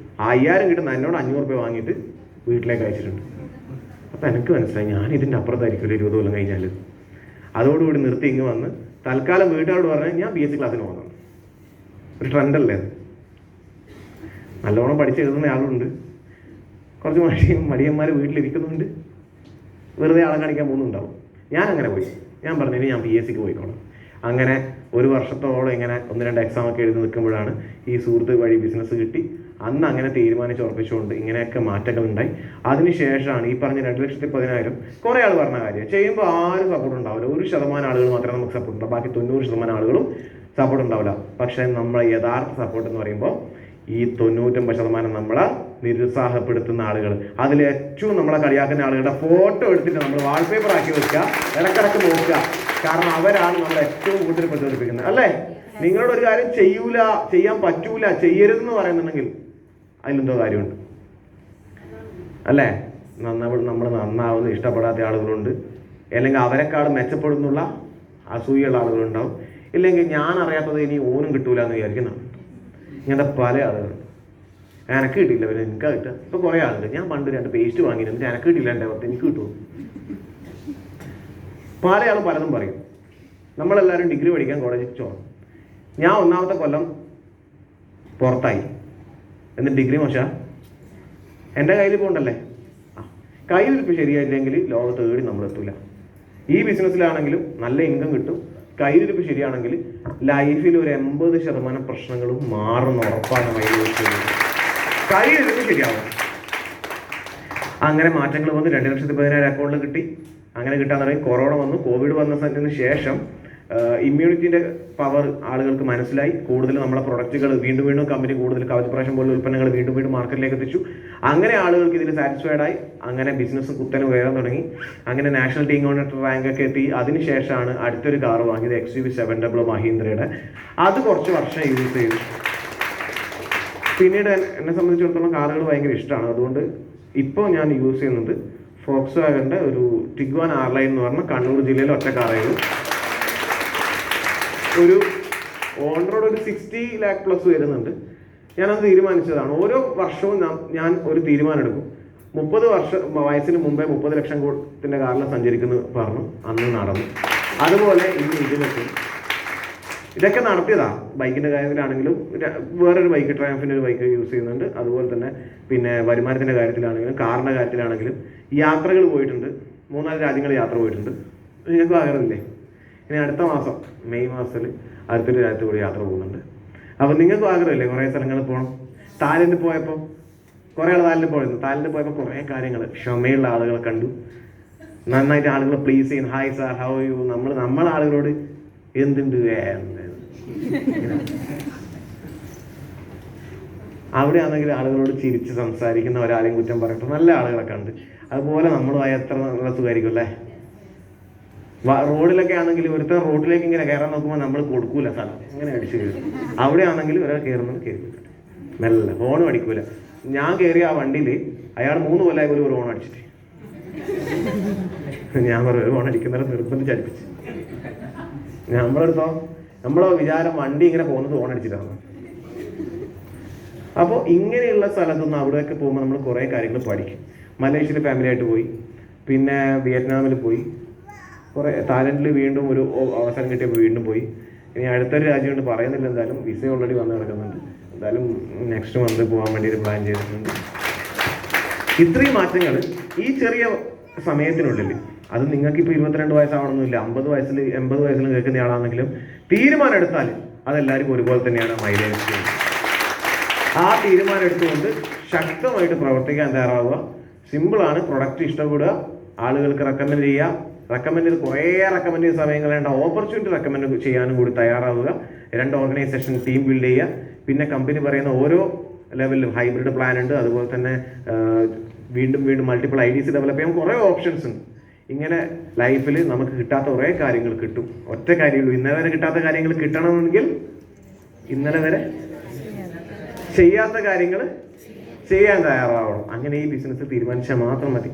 5000 കിട്ടുന്ന എന്നോട് 500 രൂപ വാങ്ങിയിട്ട് വീട്ടിലേക്ക് അയച്ചിട്ടുണ്ട്. അപ്പം എനിക്ക് മനസ്സിലായി ഞാൻ ഇതിൻ്റെ അപ്പുറത്തായിരിക്കും 20 കൊല്ലം കഴിഞ്ഞാൽ. അതോടുകൂടി നിർത്തി ഇങ്ങ് വന്ന് തൽക്കാലം വീട്ടുകാരോട് പറഞ്ഞാൽ ഞാൻ BSc ക്ലാസ്സിന് പോകുന്നത്. ഒരു ട്രെൻഡല്ലേ അത്. നല്ലോണം പഠിച്ചെഴുതുന്ന ആളുണ്ട്, കുറച്ച് മടിയന്മാർ വീട്ടിലിരിക്കുന്നുണ്ട്, വെറുതെ ആളെ കാണിക്കാൻ പോകുന്നുണ്ടാവും. ഞാൻ അങ്ങനെ പോയി. ഞാൻ പറഞ്ഞു ഞാൻ PSCക്ക് പോയിക്കോളാം. അങ്ങനെ 1 വർഷത്തോളം ഇങ്ങനെ 1-2 എക്സാം ഒക്കെ എഴുതി നിൽക്കുമ്പോഴാണ് ഈ സുഹൃത്ത് വഴി ബിസിനസ് കിട്ടി. അന്ന് അങ്ങനെ തീരുമാനിച്ചുറപ്പിച്ചുകൊണ്ട് ഇങ്ങനെയൊക്കെ മാറ്റങ്ങൾ ഉണ്ടായി. അതിനുശേഷമാണ് ഈ പറഞ്ഞ 2,10,000 കുറേ ആൾ പറഞ്ഞ കാര്യം ചെയ്യുമ്പോൾ ആരും സപ്പോർട്ട് ഉണ്ടാവില്ല. 1% ആളുകൾ മാത്രമേ നമുക്ക് സപ്പോർട്ട് ഉണ്ടാവും, ബാക്കി 90% ആളുകളും സപ്പോർട്ട് ഉണ്ടാവില്ല. പക്ഷേ നമ്മളെ യഥാർത്ഥ സപ്പോർട്ട് എന്ന് പറയുമ്പോൾ ഈ 99% നമ്മളെ നിരുത്സാഹപ്പെടുത്തുന്ന ആളുകൾ, അതിൽ ഏറ്റവും നമ്മളെ കളിയാക്കുന്ന ആളുകളുടെ ഫോട്ടോ എടുത്തിട്ട് നമ്മൾ വാൾപേപ്പർ ആക്കി വെക്കുക, ഇടക്കിടക്ക് നോക്കുക. കാരണം അവരാണ് നമ്മളെ ഏറ്റവും കൂടുതൽ പ്രചോദിപ്പിക്കുന്നത്. അല്ലേ? നിങ്ങളോട് ഒരു കാര്യം ചെയ്യൂല, ചെയ്യാൻ പറ്റൂല, ചെയ്യരുതെന്ന് പറയുന്നുണ്ടെങ്കിൽ അതിലെന്തോ കാര്യമുണ്ട്. അല്ലേ? നമ്മൾ നന്നാവുന്ന ഇഷ്ടപ്പെടാത്ത ആളുകളുണ്ട്, അല്ലെങ്കിൽ അവരെക്കാൾ മെച്ചപ്പെടുന്നുള്ള അസൂയുള്ള ആളുകളുണ്ടാവും, ഇല്ലെങ്കിൽ ഞാൻ അറിയാത്തത് ഇനി ഓനും കിട്ടൂല എന്ന് വിചാരിക്കുന്നതാണ്. ഇങ്ങനത്തെ പല ആളുകളുണ്ട്. എനക്ക് കിട്ടിയില്ല, പിന്നെ എനിക്ക് കിട്ടുക. ഇപ്പൊ കുറെ ആളുണ്ട്, ഞാൻ പണ്ട് 2 പേസ്റ്റ് വാങ്ങിയിട്ട് എനക്ക് കിട്ടില്ല, എൻ്റെ അവർക്ക് എനിക്ക് കിട്ടുമോ? പല ആളും പലതും പറയും. നമ്മളെല്ലാവരും ഡിഗ്രി പഠിക്കാൻ കോളേജിൽ ചോറും. ഞാൻ 1ാമത്തെ കൊല്ലം പുറത്തായി, എന്നിട്ട് ഡിഗ്രി മോശം എൻ്റെ കയ്യിൽ പോകണ്ടല്ലേ? കയ്യിലിരിപ്പ് ശരിയായില്ലെങ്കിൽ ലോകത്ത് ഏടി നമ്മളെത്തൂല. ഈ ബിസിനസ്സിലാണെങ്കിലും നല്ല ഇൻകം കിട്ടും. കയ്യിലിരിപ്പ് ശരിയാണെങ്കിൽ ലൈഫിൽ ഒരു 80% പ്രശ്നങ്ങളും മാറുന്ന ഉറപ്പാണ്. കയ്യിലിരിപ്പ് ശരിയാവും. അങ്ങനെ മാറ്റങ്ങൾ വന്ന് 2,10,000 അക്കൗണ്ടിൽ കിട്ടി. അങ്ങനെ കിട്ടാൻ തുടങ്ങി. കൊറോണ വന്നു, കോവിഡ് വന്നതിന് ശേഷം ഇമ്മ്യൂണിറ്റിൻ്റെ പവർ ആളുകൾക്ക് മനസ്സിലായി. കൂടുതൽ നമ്മളെ പ്രൊഡക്റ്റുകൾ വീണ്ടും വീണ്ടും കമ്പനി കൂടുതൽ കവച് പ്രാവശ്യം പോലുള്ള ഉൽപ്പന്നങ്ങൾ വീണ്ടും വീണ്ടും മാർക്കറ്റിലേക്ക് എത്തിച്ചു. അങ്ങനെ ആളുകൾക്ക് ഇതിൽ സാറ്റിസ്ഫൈഡ് ആയി. അങ്ങനെ ബിസിനസ് കുത്തനെ ഉയരാൻ തുടങ്ങി. അങ്ങനെ നാഷണൽ ടീം ഓണർ റാങ്ക് ഒക്കെ എത്തി. അതിനുശേഷമാണ് അടുത്തൊരു കാർ വാങ്ങിയത്, XUV 700 മഹീന്ദ്രയുടെ. അത് കുറച്ച് വർഷം യൂസ് ചെയ്തു. പിന്നീട് എന്നെ സംബന്ധിച്ചിടത്തോളം കാറുകൾ ഭയങ്കര ഇഷ്ടമാണ്. അതുകൊണ്ട് ഇപ്പോൾ ഞാൻ യൂസ് ചെയ്യുന്നത് ഫോക്സ് വാഗൻ്റെ ഒരു ടിഗ്വാൻ R-Line എന്ന് പറഞ്ഞ കണ്ണൂർ ജില്ലയിൽ ഒറ്റ കാറായിരുന്നു. ഒരു ഓൺ റോഡ് ഒരു 60 lakh പ്ലസ് വരുന്നുണ്ട്. ഞാനത് തീരുമാനിച്ചതാണ്. ഓരോ വർഷവും ഞാൻ ഒരു തീരുമാനം എടുക്കും. 30 വയസ്സിന് മുമ്പേ 30 ലക്ഷം കാറിൽ സഞ്ചരിക്കുന്നു പറഞ്ഞു, അന്ന് നടന്നു. അതുപോലെ ഇനി ഇതിലൊക്കെ ഇതൊക്കെ നടത്തിയതാ. ബൈക്കിൻ്റെ കാര്യത്തിലാണെങ്കിലും വേറൊരു ബൈക്ക്, ട്രയംഫിൻ്റെ ഒരു ബൈക്ക് യൂസ് ചെയ്യുന്നുണ്ട്. അതുപോലെ തന്നെ പിന്നെ വരുമാനത്തിൻ്റെ കാര്യത്തിലാണെങ്കിലും കാറിൻ്റെ കാര്യത്തിലാണെങ്കിലും യാത്രകൾ പോയിട്ടുണ്ട്. 3-4 രാജ്യങ്ങൾ യാത്ര പോയിട്ടുണ്ട്. നിങ്ങൾക്ക് ആഗ്രഹമില്ലേ? ഇനി അടുത്ത മാസം മെയ് മാസത്തിൽ അടുത്തൊരു രാജ്യത്ത് കൂടി യാത്ര പോകുന്നുണ്ട്. അപ്പോൾ നിങ്ങൾക്ക് ആഗ്രഹമില്ലേ കുറേ സ്ഥലങ്ങളിൽ പോകണം? തായ്ലൻഡിൽ പോയപ്പോൾ കുറേ ആൾ തായ്ലൻഡിൽ പോയപ്പോൾ കുറേ കാര്യങ്ങൾ ക്ഷമയുള്ള ആളുകളെ കണ്ടു. നന്നായിട്ട് ആളുകളെ പ്ലീസ് ചെയ്യുന്നു. Hi sir, how you. നമ്മളെ ആളുകളോട് എന്തുണ്ട് അവിടെ ആണെങ്കിൽ ആളുകളോട് ചിരിച്ച് സംസാരിക്കുന്ന ഒരാളെയും കുറ്റം പറയട്ടെ, നല്ല ആളുകളൊക്കെ ഉണ്ട്. അതുപോലെ നമ്മളുമായി എത്ര നല്ല സുഖമായിരിക്കും അല്ലേ? റോഡിലൊക്കെ ആണെങ്കിൽ ഒരുത്തർ റോഡിലേക്ക് ഇങ്ങനെ കയറാൻ നോക്കുമ്പോൾ നമ്മൾ കൊടുക്കൂല സ്ഥലം, ഇങ്ങനെ അടിച്ചു കയറും. അവിടെ ആണെങ്കിൽ ഒരാൾ കയറുന്നത് കയറില്ല, മെല്ലെ ഫോൺ അടിക്കൂല. ഞാൻ കയറിയ ആ വണ്ടിയിൽ അയാൾ 3 കൊല്ലമായി ഒരു ഫോൺ അടിച്ചിട്ട് ഞാൻ പറഞ്ഞു ഫോൺ അടിക്കുന്നവരെ നിർബന്ധിച്ചടിപ്പിച്ച്. നമ്മളെ വിചാരം വണ്ടി ഇങ്ങനെ പോകുന്നത് ഫോൺ അടിച്ചിട്ടാണ്. അപ്പോൾ ഇങ്ങനെയുള്ള സ്ഥലത്തൊന്നും അവിടെയൊക്കെ പോകുമ്പോൾ നമ്മൾ കുറേ കാര്യങ്ങൾ പഠിക്കും. മലേഷ്യയിൽ ഫാമിലിയായിട്ട് പോയി, പിന്നെ വിയറ്റ്നാമിൽ പോയി, കുറേ തായ്ലൻഡിൽ വീണ്ടും ഒരു അവസരം കിട്ടിയപ്പോൾ വീണ്ടും പോയി. ഇനി അടുത്തൊരു രാജ്യമുണ്ട്, പറയുന്നില്ല. എന്തായാലും വിസ ഓൾറെഡി വന്ന് കിടക്കുന്നുണ്ട്. എന്തായാലും നെക്സ്റ്റ് മന്ത് പോകാൻ വേണ്ടി ഒരു പ്ലാൻ ചെയ്തിട്ടുണ്ട്. ഇത്രയും മാറ്റങ്ങൾ ഈ ചെറിയ സമയത്തിനുള്ളിൽ, അത് നിങ്ങൾക്കിപ്പോൾ 22 വയസ്സാവണമെന്നില്ല, 50 വയസ്സിൽ 80 വയസ്സിലും കേൾക്കുന്ന ആളാണെങ്കിലും തീരുമാനം എടുത്താൽ അതെല്ലാവർക്കും ഒരുപോലെ തന്നെയാണ് മൈലേജ് ചെയ്യുന്നത്. ആ തീരുമാനം എടുത്തുകൊണ്ട് ശക്തമായിട്ട് പ്രവർത്തിക്കാൻ തയ്യാറാവുക. സിമ്പിളാണ്. പ്രൊഡക്റ്റ് ഇഷ്ടപ്പെടുക, ആളുകൾക്ക് റെക്കമെൻഡ് ചെയ്യുക. റെക്കമെൻഡ് ചെയ്ത സമയങ്ങളുണ്ട്, ഓപ്പർച്യൂണിറ്റി റെക്കമെൻഡ് ചെയ്യാനും കൂടി തയ്യാറാവുക. 2 ഓർഗനൈസേഷൻ ടീം ബിൽഡ് ചെയ്യുക. പിന്നെ കമ്പനി പറയുന്ന ഓരോ ലെവലിലും ഹൈബ്രിഡ് പ്ലാൻ ഉണ്ട്. അതുപോലെ തന്നെ വീണ്ടും മൾട്ടിപ്പിൾ IDs ഡെവലപ്പ് ചെയ്യാൻ കുറേ ഓപ്ഷൻസ് ഉണ്ട്. ഇങ്ങനെ ലൈഫിൽ നമുക്ക് കിട്ടാത്ത കുറേ കാര്യങ്ങൾ കിട്ടും. ഒറ്റ കാര്യമുള്ളൂ, ഇന്നലെ വരെ കിട്ടാത്ത കാര്യങ്ങൾ കിട്ടണമെങ്കിൽ ഇന്നലെ വരെ ചെയ്യാത്ത കാര്യങ്ങൾ ചെയ്യാൻ തയ്യാറാവണം. അങ്ങനെ ഈ ബിസിനസ് തീരുമാനിച്ചാൽ മാത്രം മതി.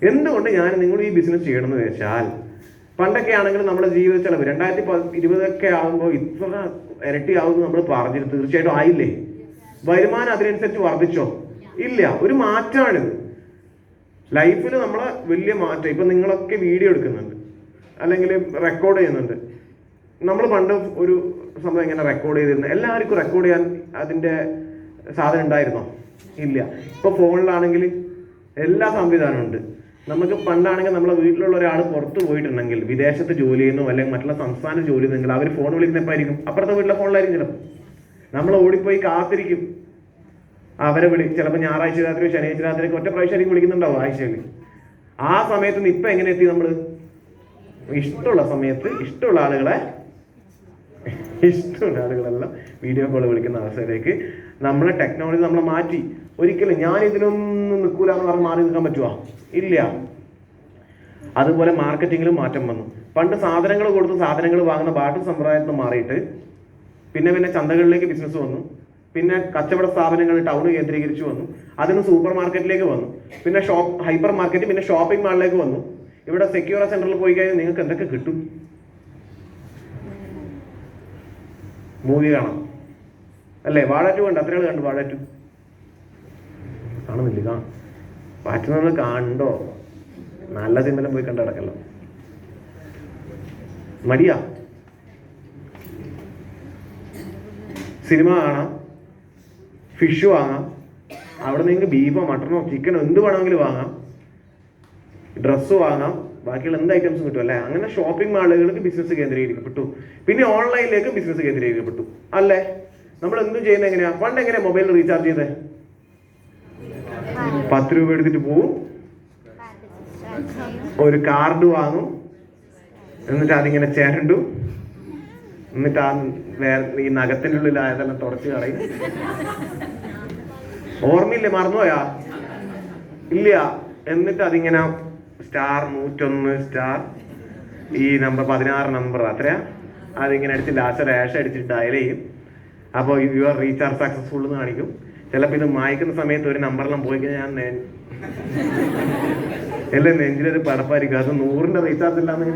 എന്തുകൊണ്ട് ഞാൻ നിങ്ങൾ ഈ ബിസിനസ് ചെയ്യണമെന്ന് വെച്ചാൽ, പണ്ടൊക്കെ ആണെങ്കിൽ നമ്മുടെ ജീവിത ചെലവ് 2020 ആകുമ്പോൾ ഇത്ര ഇരട്ടിയാവുമെന്ന് നമ്മൾ പറഞ്ഞിട്ട് തീർച്ചയായിട്ടും ആയില്ലേ? വരുമാനം അതിനനുസരിച്ച് വർദ്ധിച്ചോ? ഇല്ല. ഒരു മാറ്റമാണിത്. ലൈഫിൽ നമ്മളെ വലിയ മാറ്റം. ഇപ്പം നിങ്ങളൊക്കെ വീഡിയോ എടുക്കുന്നുണ്ട്, അല്ലെങ്കിൽ റെക്കോർഡ് ചെയ്യുന്നുണ്ട്. നമ്മൾ പണ്ട് ഒരു സംഭവം ഇങ്ങനെ റെക്കോർഡ് ചെയ്തിരുന്നത്, എല്ലാവർക്കും റെക്കോർഡ് ചെയ്യാൻ അതിൻ്റെ സാധനം ഉണ്ടായിരുന്നോ? ഇല്ല. ഇപ്പോൾ ഫോണിലാണെങ്കിൽ എല്ലാ സംവിധാനവും ഉണ്ട്. നമുക്ക് പണ്ടാണെങ്കിൽ നമ്മളെ വീട്ടിലുള്ള ഒരാൾ പുറത്ത് പോയിട്ടുണ്ടെങ്കിൽ, വിദേശത്ത് ജോലി ചെയ്യുന്നു അല്ലെങ്കിൽ മറ്റുള്ള സംസ്ഥാനത്ത് ജോലി ചെയ്യുന്നെങ്കിൽ അവർ ഫോൺ വിളിക്കുന്നപ്പോഴായിരിക്കും അപ്പുറത്തെ വീട്ടിലെ ഫോണിലായിരിക്കും. ചിലപ്പോൾ നമ്മൾ ഓടിപ്പോയി കാത്തിരിക്കും അവരെ ചിലപ്പോൾ ഞായറാഴ്ച രാത്രി ശനിയാഴ്ച രാത്രി ഒറ്റ പ്രാവശ്യം വിളിക്കുന്നുണ്ടാവും ആഴ്ചയിൽ. ആ സമയത്ത് നിന്ന് ഇപ്പം എങ്ങനെ എത്തി? നമ്മൾ ഇഷ്ടമുള്ള സമയത്ത് ഇഷ്ടമുള്ള ആളുകളെല്ലാം വീഡിയോ കോൾ വിളിക്കുന്ന അവസ്ഥയിലേക്ക് നമ്മളെ ടെക്നോളജി നമ്മളെ മാറ്റി. ഒരിക്കലും ഞാൻ ഇതിലൊന്നും നിൽക്കൂല എന്ന് പറഞ്ഞ് മാറി നിൽക്കാൻ പറ്റുമോ? ഇല്ല. അതുപോലെ മാർക്കറ്റിങ്ങിലും മാറ്റം വന്നു. പണ്ട് സാധനങ്ങൾ കൊടുത്ത് സാധനങ്ങൾ വാങ്ങുന്ന ബാട്ടർ സമ്പ്രദായത്തിൽ മാറിയിട്ട് പിന്നെ ചന്തകളിലേക്ക് ബിസിനസ് വന്നു. പിന്നെ കച്ചവട സ്ഥാപനങ്ങൾ ടൗൺ കേന്ദ്രീകരിച്ച് വന്നു. അതിന് സൂപ്പർ മാർക്കറ്റിലേക്ക് വന്നു. പിന്നെ ഹൈപ്പർ മാർക്കറ്റ്, പിന്നെ ഷോപ്പിംഗ് മാളിലേക്ക് വന്നു. ഇവിടെ സെക്യൂർ സെന്ററിൽ പോയി കഴിഞ്ഞാൽ നിങ്ങൾക്ക് എന്തൊക്കെ കിട്ടും? മൂവി കാണാം അല്ലേ? വാഴ 2 കണ്ടു. അത്രയാണ് കണ്ടു. വാഴ 2 കാണുന്നില്ല. പറ്റുന്നത് കണ്ടോ? നല്ല സിനിമയിലും പോയി കണ്ടു കിടക്കല്ലോ. മടിയാ സിനിമ കാണാം, ഫിഷ് വാങ്ങാം, അവിടെ നിങ്ങൾക്ക് ബീഫോ മട്ടണോ ചിക്കനോ എന്ത് വേണമെങ്കിലും വാങ്ങാം, ഡ്രസ്സ് വാങ്ങാം, ബാക്കിയുള്ള എന്ത് ഐറ്റംസും കിട്ടും അല്ലേ? അങ്ങനെ ഷോപ്പിംഗ് മാളുകൾക്ക് ബിസിനസ് കേന്ദ്രീകരിക്കപ്പെട്ടു. പിന്നെ ഓൺലൈനിലേക്ക് ബിസിനസ് കേന്ദ്രീകരിക്കപ്പെട്ടു അല്ലേ? നമ്മൾ എന്തും ചെയ്യുന്നത് എങ്ങനെയാ? പണ്ട് എങ്ങനെയാ മൊബൈൽ റീചാർജ് ചെയ്തേ? 10 രൂപ എടുത്തിട്ട് പോവും, ഒരു കാർഡ് വാങ്ങും, എന്നിട്ട് അതിങ്ങനെ ചേരണ്ടു, എന്നിട്ട് ഈ നഖത്തിൻ്റെ ഉള്ളിൽ ആയതെല്ലാം തുടച്ച് കളയും. ഓർമ്മയില്ലേ? മറന്നുപോയാ? ഇല്ല. എന്നിട്ട് അതിങ്ങനെ *101 ഈ നമ്പർ 16 നമ്പർ അത്രയാ, അതിങ്ങനെ അടിച്ച് ലാസ്റ്റ് റാഷ് അടിച്ചിട്ട് ഡയൽ ചെയ്യും. അപ്പോൾ യുവർ റീചാർജ് സക്സസ്ഫുൾ എന്ന് കാണിക്കും. ചിലപ്പോൾ ഇത് മായ്ക്കുന്ന സമയത്ത് ഒരു നമ്പറെല്ലാം പോയി കഴിഞ്ഞാൽ ഞാൻ എല്ലാം നെഞ്ചിലൊരു പടപ്പായിരിക്കും. അത് 100ന്റെ റീചാർജ് ഇല്ലാന്ന്.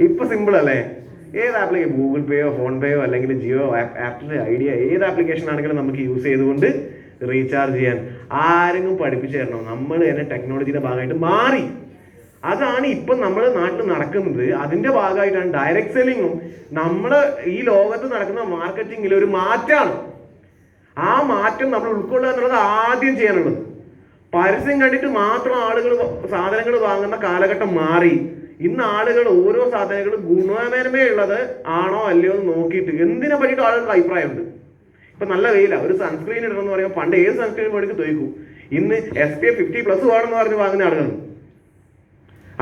ഇപ്പൊ സിമ്പിൾ അല്ലേ? ഏത് ആപ്ലിക്കേഷൻ, ഗൂഗിൾ പേയോ ഫോൺ പേയോ അല്ലെങ്കിൽ ജിയോ ആപ്പിൽ ഐഡിയ, ഏത് ആപ്ലിക്കേഷൻ ആണെങ്കിലും നമുക്ക് യൂസ് ചെയ്തുകൊണ്ട് റീചാർജ് ചെയ്യാൻ ആരെങ്കിലും പഠിപ്പിച്ചു തരണോ? നമ്മൾ തന്നെ ടെക്നോളജിയുടെ ഭാഗമായിട്ട് മാറി. അതാണ് ഇപ്പം നമ്മൾ നാട്ടിൽ നടക്കുന്നത്. അതിന്റെ ഭാഗമായിട്ടാണ് ഡയറക്റ്റ് സെല്ലിങ്ങും നമ്മൾ ഈ ലോകത്ത് നടക്കുന്ന മാർക്കറ്റിങ്ങിൽ ഒരു മാറ്റമാണ്. ആ മാറ്റം നമ്മൾ ഉൾക്കൊള്ളുക എന്നുള്ളത് ആദ്യം ചെയ്യാനുള്ളത്. പരസ്യം കണ്ടിട്ട് മാത്രം ആളുകൾ സാധനങ്ങൾ വാങ്ങുന്ന കാലഘട്ടം മാറി. ഇന്ന് ആളുകൾ ഓരോ സാധനങ്ങളും ഗുണമേന്മയുള്ളത് ആണോ അല്ലയോ എന്ന് നോക്കിയിട്ട് എന്തിനെ പറ്റിയിട്ട് ആളുകൾക്ക് അഭിപ്രായമുണ്ട്. ഇപ്പൊ നല്ല വെയില, ഒരു സൺസ്ക്രീൻ ഇടണമെന്ന് പറയുമ്പോൾ പണ്ട് ഏത് സൺസ്ക്രീൻ മേടിക്ക് തോയ്ക്കും. ഇന്ന് SPF 50+ വേണമെന്ന് പറഞ്ഞ് വാങ്ങുന്ന ആളുകളും.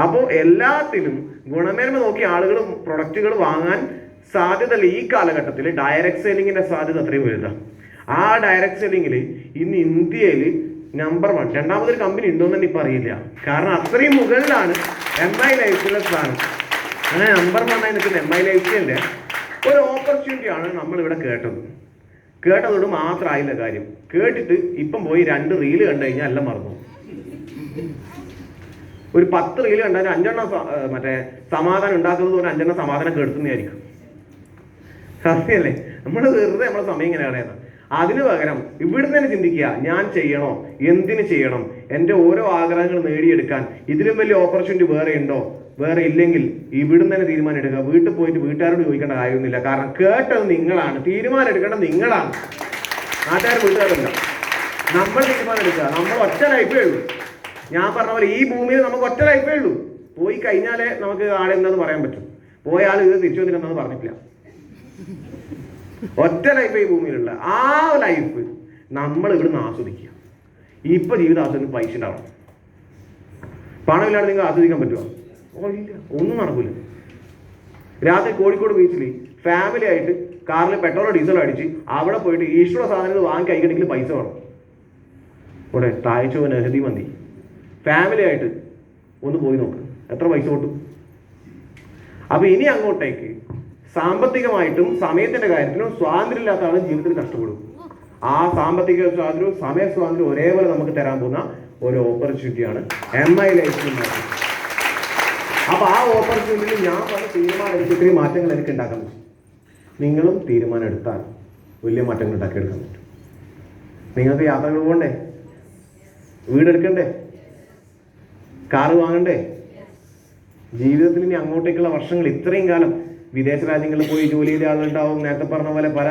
അപ്പോൾ എല്ലാത്തിലും ഗുണമേന്മ നോക്കി ആളുകൾ പ്രൊഡക്റ്റുകൾ വാങ്ങാൻ സാധ്യതയില്ല. ഈ കാലഘട്ടത്തിൽ ഡയറക്റ്റ് സെല്ലിങ്ങിന്റെ സാധ്യത അത്രയും വലുതാണ്. ആ ഡയറക്റ്റ് സെല്ലിങ്ങിൽ ഇന്ന് ഇന്ത്യയിൽ നമ്പർ 1, രണ്ടാമതൊരു കമ്പനി ഉണ്ടോന്ന് തന്നെ ഇപ്പൊ അറിയില്ല. കാരണം അത്രയും മുകളിലാണ് MI ലൈഫിലെ സ്ഥാനം. അങ്ങനെ നമ്പർ 1 ആയി നിൽക്കുന്ന MI ലൈഫിന്റെ ഒരു ഓപ്പർച്യൂണിറ്റിയാണ് നമ്മളിവിടെ കേട്ടതോട് മാത്രമായില്ല കാര്യം. കേട്ടിട്ട് ഇപ്പം പോയി 2 റീല് കണ്ടു കഴിഞ്ഞാൽ എല്ലാം മറന്നു. ഒരു 10 റീല് കണ്ടാൽ 5 മറ്റേ സമാധാനം ഉണ്ടാക്കുന്നത് പോലെ 5 സമാധാനം കേടുത്തുന്നതായിരിക്കും. സത്യമല്ലേ? നമ്മൾ വെറുതെ നമ്മളെ സമയം ഇങ്ങനെ കളയുന്നത്. അതിന് പകരം ഇവിടുന്ന് തന്നെ ചിന്തിക്കുക, ഞാൻ ചെയ്യണോ? എന്തിനു ചെയ്യണം? എൻ്റെ ഓരോ ആഗ്രഹങ്ങൾ നേടിയെടുക്കാൻ ഇതിലും വലിയ ഓപ്പർച്യൂണിറ്റി വേറെ ഉണ്ടോ? വേറെ ഇല്ലെങ്കിൽ ഇവിടുന്ന് തന്നെ തീരുമാനം എടുക്കുക. വീട്ടിൽ പോയിട്ട് വീട്ടുകാരോട് ചോദിക്കേണ്ട കാര്യമൊന്നുമില്ല. കാരണം കേട്ടത് നിങ്ങളാണ്, തീരുമാനം എടുക്കേണ്ടത് നിങ്ങളാണ്, നാട്ടുകാർ വീട്ടുകാരല്ല. നമ്മൾ തീരുമാനം എടുക്കുക. നമ്മൾ ഒറ്റ ലൈഫേ ഉള്ളൂ. ഞാൻ പറഞ്ഞ പോലെ ഈ ഭൂമിയിൽ നമുക്ക് ഒറ്റ ലൈഫേ ഉള്ളൂ. പോയി കഴിഞ്ഞാലേ നമുക്ക് ആളെ എന്താന്ന് പറയാൻ പറ്റും. പോയ ആൾ ഇത് തിരിച്ചു വന്നില്ലെന്ന് പറഞ്ഞിട്ടില്ല. ഒറ്റ ലൈഫ് ഈ ഭൂമിയിലുള്ള ആ ലൈഫ് നമ്മൾ ഇവിടുന്ന് ആസ്വദിക്കുക. ഇപ്പൊ ജീവിതം ആസ്വദിക്കുന്ന പൈസ ഉണ്ടാവണം. പണമില്ലാതെ നിങ്ങൾ ആസ്വദിക്കാൻ പറ്റുമോ? ഇല്ല, ഒന്നും നടക്കില്ല. രാത്രി കോഴിക്കോട് ബീച്ചിൽ ഫാമിലി ആയിട്ട് കാറിൽ പെട്രോളോ ഡീസലോ അടിച്ച് അവിടെ പോയിട്ട് ഇഷ്ടമുള്ള സാധനങ്ങൾ വാങ്ങി കഴിക്കണമെങ്കിൽ പൈസ വേണം. ഇവിടെ താഴ്ചോ നെഹദി മന്തി ഫാമിലി ആയിട്ട് ഒന്ന് പോയി നോക്ക്, എത്ര പൈസ കിട്ടും? അപ്പൊ ഇനി അങ്ങോട്ടേക്ക് സാമ്പത്തികമായിട്ടും സമയത്തിന്റെ കാര്യത്തിലും സ്വാതന്ത്ര്യം ഇല്ലാത്ത ആളും ജീവിതത്തിൽ കഷ്ടപ്പെടും. ആ സാമ്പത്തിക സ്വാതന്ത്ര്യവും സമയ സ്വാതന്ത്ര്യവും ഒരേപോലെ നമുക്ക് തരാൻ പോകുന്ന ഒരു ഓപ്പർച്യൂണിറ്റിയാണ് MI ലൈഫിൽ. അപ്പൊ ആ ഓപ്പർച്യൂണിറ്റിയിൽ ഞാൻ പറഞ്ഞ തീരുമാനം എടുത്തിട്ട് മാറ്റങ്ങൾ എനിക്ക് ഉണ്ടാക്കാൻ പറ്റും. നിങ്ങളും തീരുമാനം എടുത്താൽ വലിയ മാറ്റങ്ങൾ ഉണ്ടാക്കിയെടുക്കാൻ പറ്റും. നിങ്ങൾക്ക് യാത്രകൾ പോകണ്ടേ? വീടെടുക്കണ്ടേ? കാറ് വാങ്ങണ്ടേ? ജീവിതത്തിൽ ഇനി അങ്ങോട്ടേക്കുള്ള വർഷങ്ങൾ ഇത്രയും കാലം വിദേശ രാജ്യങ്ങളിൽ പോയി ജോലി ചെയ്ത ആളുകളുണ്ടാവും. നേരത്തെ പറഞ്ഞ പോലെ പല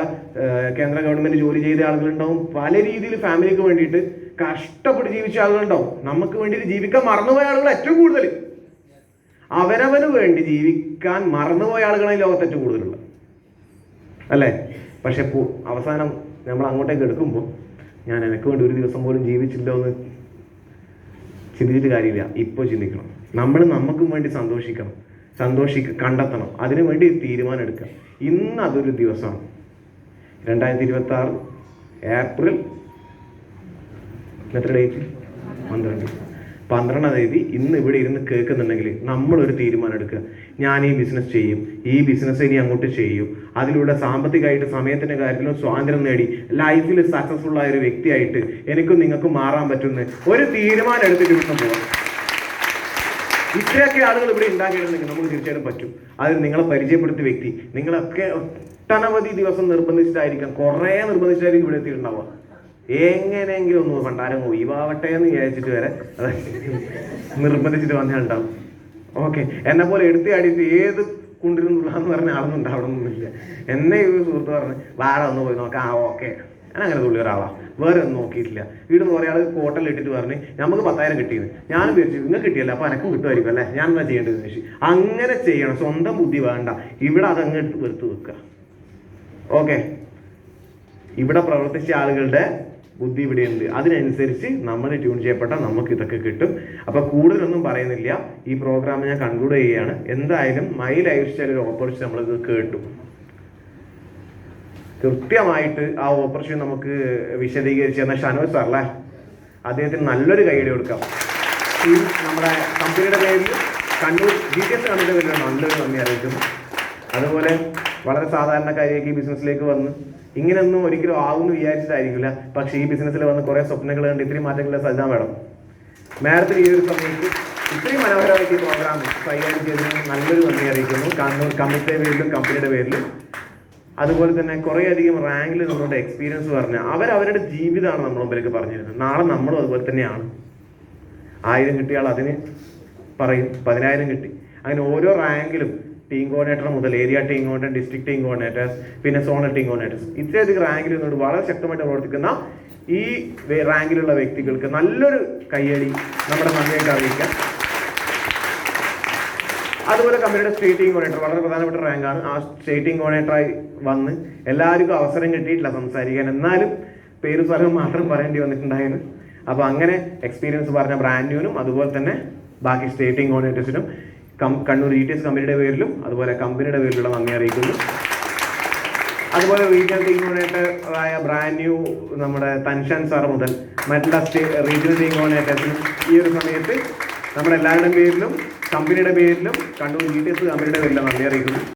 കേന്ദ്ര ഗവൺമെന്റ് ജോലി ചെയ്ത ആളുകളുണ്ടാവും. പല രീതിയിൽ ഫാമിലിക്ക് വേണ്ടിയിട്ട് കഷ്ടപ്പെട്ട് ജീവിച്ച ആളുകളുണ്ടാവും. നമുക്ക് വേണ്ടിയിട്ട് ജീവിക്കാൻ മറന്നുപോയ ആളുകൾ ഏറ്റവും കൂടുതൽ. അവരവന് വേണ്ടി ജീവിക്കാൻ മറന്നുപോയ ആളുകളാണ് ഈ ലോകത്ത് ഏറ്റവും കൂടുതലുള്ളത് അല്ലേ? പക്ഷെ അവസാനം നമ്മൾ അങ്ങോട്ടേക്ക് എടുക്കുമ്പോൾ ഞാൻ എനിക്ക് വേണ്ടി ഒരു ദിവസം പോലും ജീവിച്ചില്ലോ എന്ന് ചിന്തിച്ചിട്ട് കാര്യമില്ല. ഇപ്പോൾ ചിന്തിക്കണം. നമ്മൾ നമുക്കും വേണ്ടി കണ്ടെത്തണം. അതിനു വേണ്ടി തീരുമാനം എടുക്കുക. ഇന്ന് അതൊരു ദിവസമാണ്. 2026 ഏപ്രിൽ എത്ര ഡേറ്റ്? 12 തീയതി ഇന്ന് ഇവിടെ ഇരുന്ന് കേൾക്കുന്നുണ്ടെങ്കിൽ നമ്മളൊരു തീരുമാനം എടുക്കുക. ഞാൻ ഈ ബിസിനസ് ചെയ്യും, ഈ ബിസിനസ് ഇനി അങ്ങോട്ട് ചെയ്യും, അതിലൂടെ സാമ്പത്തികമായിട്ട് സമയത്തിൻ്റെ കാര്യത്തിലും സ്വാതന്ത്ര്യം നേടി ലൈഫിൽ സക്സസ്ഫുൾ ആയ ഒരു വ്യക്തിയായിട്ട് എനിക്കും നിങ്ങൾക്കും മാറാൻ പറ്റുന്ന ഒരു തീരുമാനം എടുത്തിട്ട് ഇവിടുന്ന് പോകാം. ഇത്രയൊക്കെ ആളുകൾ ഇവിടെ ഉണ്ടാക്കിയിട്ടുണ്ടെങ്കിൽ നമുക്ക് തീർച്ചയായിട്ടും പറ്റും. അത് നിങ്ങളെ പരിചയപ്പെടുത്തിയ വ്യക്തി, നിങ്ങളൊക്കെ ഒട്ടനവധി ദിവസം നിർബന്ധിച്ചിട്ടായിരിക്കും, കുറേ നിർബന്ധിച്ചിട്ടായിരിക്കും ഇവിടെ എത്തിയിട്ടുണ്ടാവുക. എങ്ങനെയെങ്കിലും ഒന്ന് പണ്ടാരം ഒഴിവാവട്ടെ എന്ന് വിചാരിച്ചിട്ട് വരെ നിർബന്ധിച്ചിട്ട് വന്നിട്ടുണ്ടാവും. ഓക്കെ, എന്നെ പോലെ എടുത്തിയാടിയിട്ട് ഏത് കൊണ്ടിരുന്നുള്ളതെന്ന് പറഞ്ഞ ആളൊന്നും ഉണ്ടാവണമെന്നില്ല. എന്നെ ഈ സുഹൃത്ത് പറഞ്ഞ് വേറെ ഒന്ന് പോയി നോക്കാം, ഓക്കെ, ഞാൻ അങ്ങനെ തുള്ളി ഒരാളാണ്, വേറെ ഒന്നും നോക്കിയിട്ടില്ല. വീട്ടിൽ ഒരാൾ കോട്ടലിൽ ഇട്ടിട്ട് പറഞ്ഞ് നമുക്ക് 10,000 കിട്ടിയെന്ന്. ഞാനും വിചാരിച്ചു നിങ്ങൾക്ക് കിട്ടിയല്ല, അപ്പോൾ എനക്കും കിട്ടുമായിരിക്കും അല്ലേ, ഞാൻ എന്താ ചെയ്യേണ്ടതെന്ന് ചോദിച്ചു. അങ്ങനെ ചെയ്യണം, സ്വന്തം ബുദ്ധി വേണ്ട, ഇവിടെ അതങ്ങ് വെറുത്ത് വെക്കുക. ഓക്കെ, ഇവിടെ പ്രവർത്തിച്ച ആളുകളുടെ ബുദ്ധി ഇവിടെയുണ്ട്, അതിനനുസരിച്ച് നമ്മൾ ട്യൂൺ ചെയ്യപ്പെട്ടാൽ നമുക്ക് ഇതൊക്കെ കിട്ടും. അപ്പോൾ കൂടുതലൊന്നും പറയുന്നില്ല, ഈ പ്രോഗ്രാം ഞാൻ കൺക്ലൂഡ് ചെയ്യുകയാണ്. എന്തായാലും മൈ ലൈഫ് സ്റ്റൈൽ ഒരു ഓപ്പർച്യൂണിറ്റി നമ്മളിത് കേട്ടു. കൃത്യമായിട്ട് ആ ഓപ്പർച്യൂണിറ്റി നമുക്ക് വിശദീകരിച്ച് തന്ന ഷനോജ് സാറല്ലേ, അദ്ദേഹത്തിന് നല്ലൊരു കൈയ്യടി കൊടുക്കാം. ഈ നമ്മുടെ കമ്പനിയുടെ പേരിൽ കണ്ണൂർ GTS കമ്പനിയുടെ പേരിൽ നല്ലൊരു നന്ദി അറിയിക്കുന്നു. അതുപോലെ വളരെ സാധാരണക്കാരിലേക്ക് ഈ ബിസിനസ്സിലേക്ക് വന്ന് ഇങ്ങനെയൊന്നും ഒരിക്കലും ആവുമെന്ന് വിചാരിച്ചിട്ടായിരിക്കില്ല, പക്ഷേ ഈ ബിസിനസ്സിൽ വന്ന് കുറേ സ്വപ്നങ്ങൾ കണ്ട് ഇത്രയും മാറ്റങ്ങളുടെ സജ്ജാ വേണം. മാഡത്തിന് ഈ ഒരു സമയത്ത് ഇത്രയും മനോഹരമായിട്ട് ഈ പ്രോഗ്രാം കൈകാര്യം ചെയ്തതിന് നല്ലൊരു നന്ദി അറിയിക്കുന്നു, കണ്ണൂർ കമ്മിറ്റിയുടെ പേരിലും കമ്പനിയുടെ പേരിലും. അതുപോലെ തന്നെ കുറേയധികം റാങ്കിൽ നമ്മളുടെ എക്സ്പീരിയൻസ് പറഞ്ഞ് അവരവരുടെ ജീവിതമാണ് നമ്മൾ മുമ്പിലേക്ക് പറഞ്ഞിരുന്നത്. നാളെ നമ്മളും അതുപോലെ തന്നെയാണ്. 1000 കിട്ടിയാൽ അതിന് പറയും 10,000 കിട്ടി. അങ്ങനെ ഓരോ റാങ്കിലും ടീം കോർഡിനേറ്റർ മുതൽ area team coordinator, district team coordinators, പിന്നെ സോണൽ ടീം കോർഡിനേറ്റേഴ്സ്, ഇത്രയധികം റാങ്കിൽ നിന്നുകൊണ്ട് വളരെ ശക്തമായിട്ട് പ്രവർത്തിക്കുന്ന ഈ റാങ്കിലുള്ള വ്യക്തികൾക്ക് നല്ലൊരു കയ്യടി നമ്മുടെ നന്ദിയായിട്ട് അറിയിക്കാം. അതുപോലെ കമ്പനിയുടെ സ്റ്റേറ്റ് ടീം കോർഡിനേറ്റർ വളരെ പ്രധാനപ്പെട്ട റാങ്കാണ്. ആ സ്റ്റേറ്റ് ടീം കോർഡിനേറ്ററായി വന്ന് എല്ലാവർക്കും അവസരം കിട്ടിയിട്ടില്ല സംസാരിക്കാൻ, എന്നാലും പേര് സ്ഥലം മാത്രം പറയേണ്ടി വന്നിട്ടുണ്ടായിരുന്നു. അപ്പോൾ അങ്ങനെ എക്സ്പീരിയൻസ് പറഞ്ഞ ബ്രാൻഡ് ന്യൂനും അതുപോലെ തന്നെ ബാക്കി സ്റ്റേറ്റ് ടീം കോർഡിനേറ്റേഴ്സിനും കണ്ണൂർ GTS കമ്പനിയുടെ പേരിലും അതുപോലെ കമ്പനിയുടെ പേരിലുള്ള നന്ദി അറിയിക്കുന്നു. അതുപോലെ റീജിയണൽ ടീം കോർഡിനേറ്ററായ ബ്രാൻഡ് ന്യൂ നമ്മുടെ തൻഷൻ സാർ മുതൽ മറ്റുള്ള റീജിയണൽ ടീം കോർഡിനേറ്റേഴ്സിനും ഈ ഒരു സമയത്ത് നമ്മുടെ എല്ലാവരുടെയും പേരിലും കമ്പനിയുടെ പേരിലും കണ്ണൂർ GTS കമ്പനിയുടെ പേരിലും നന്ദി അറിയിക്കുന്നു.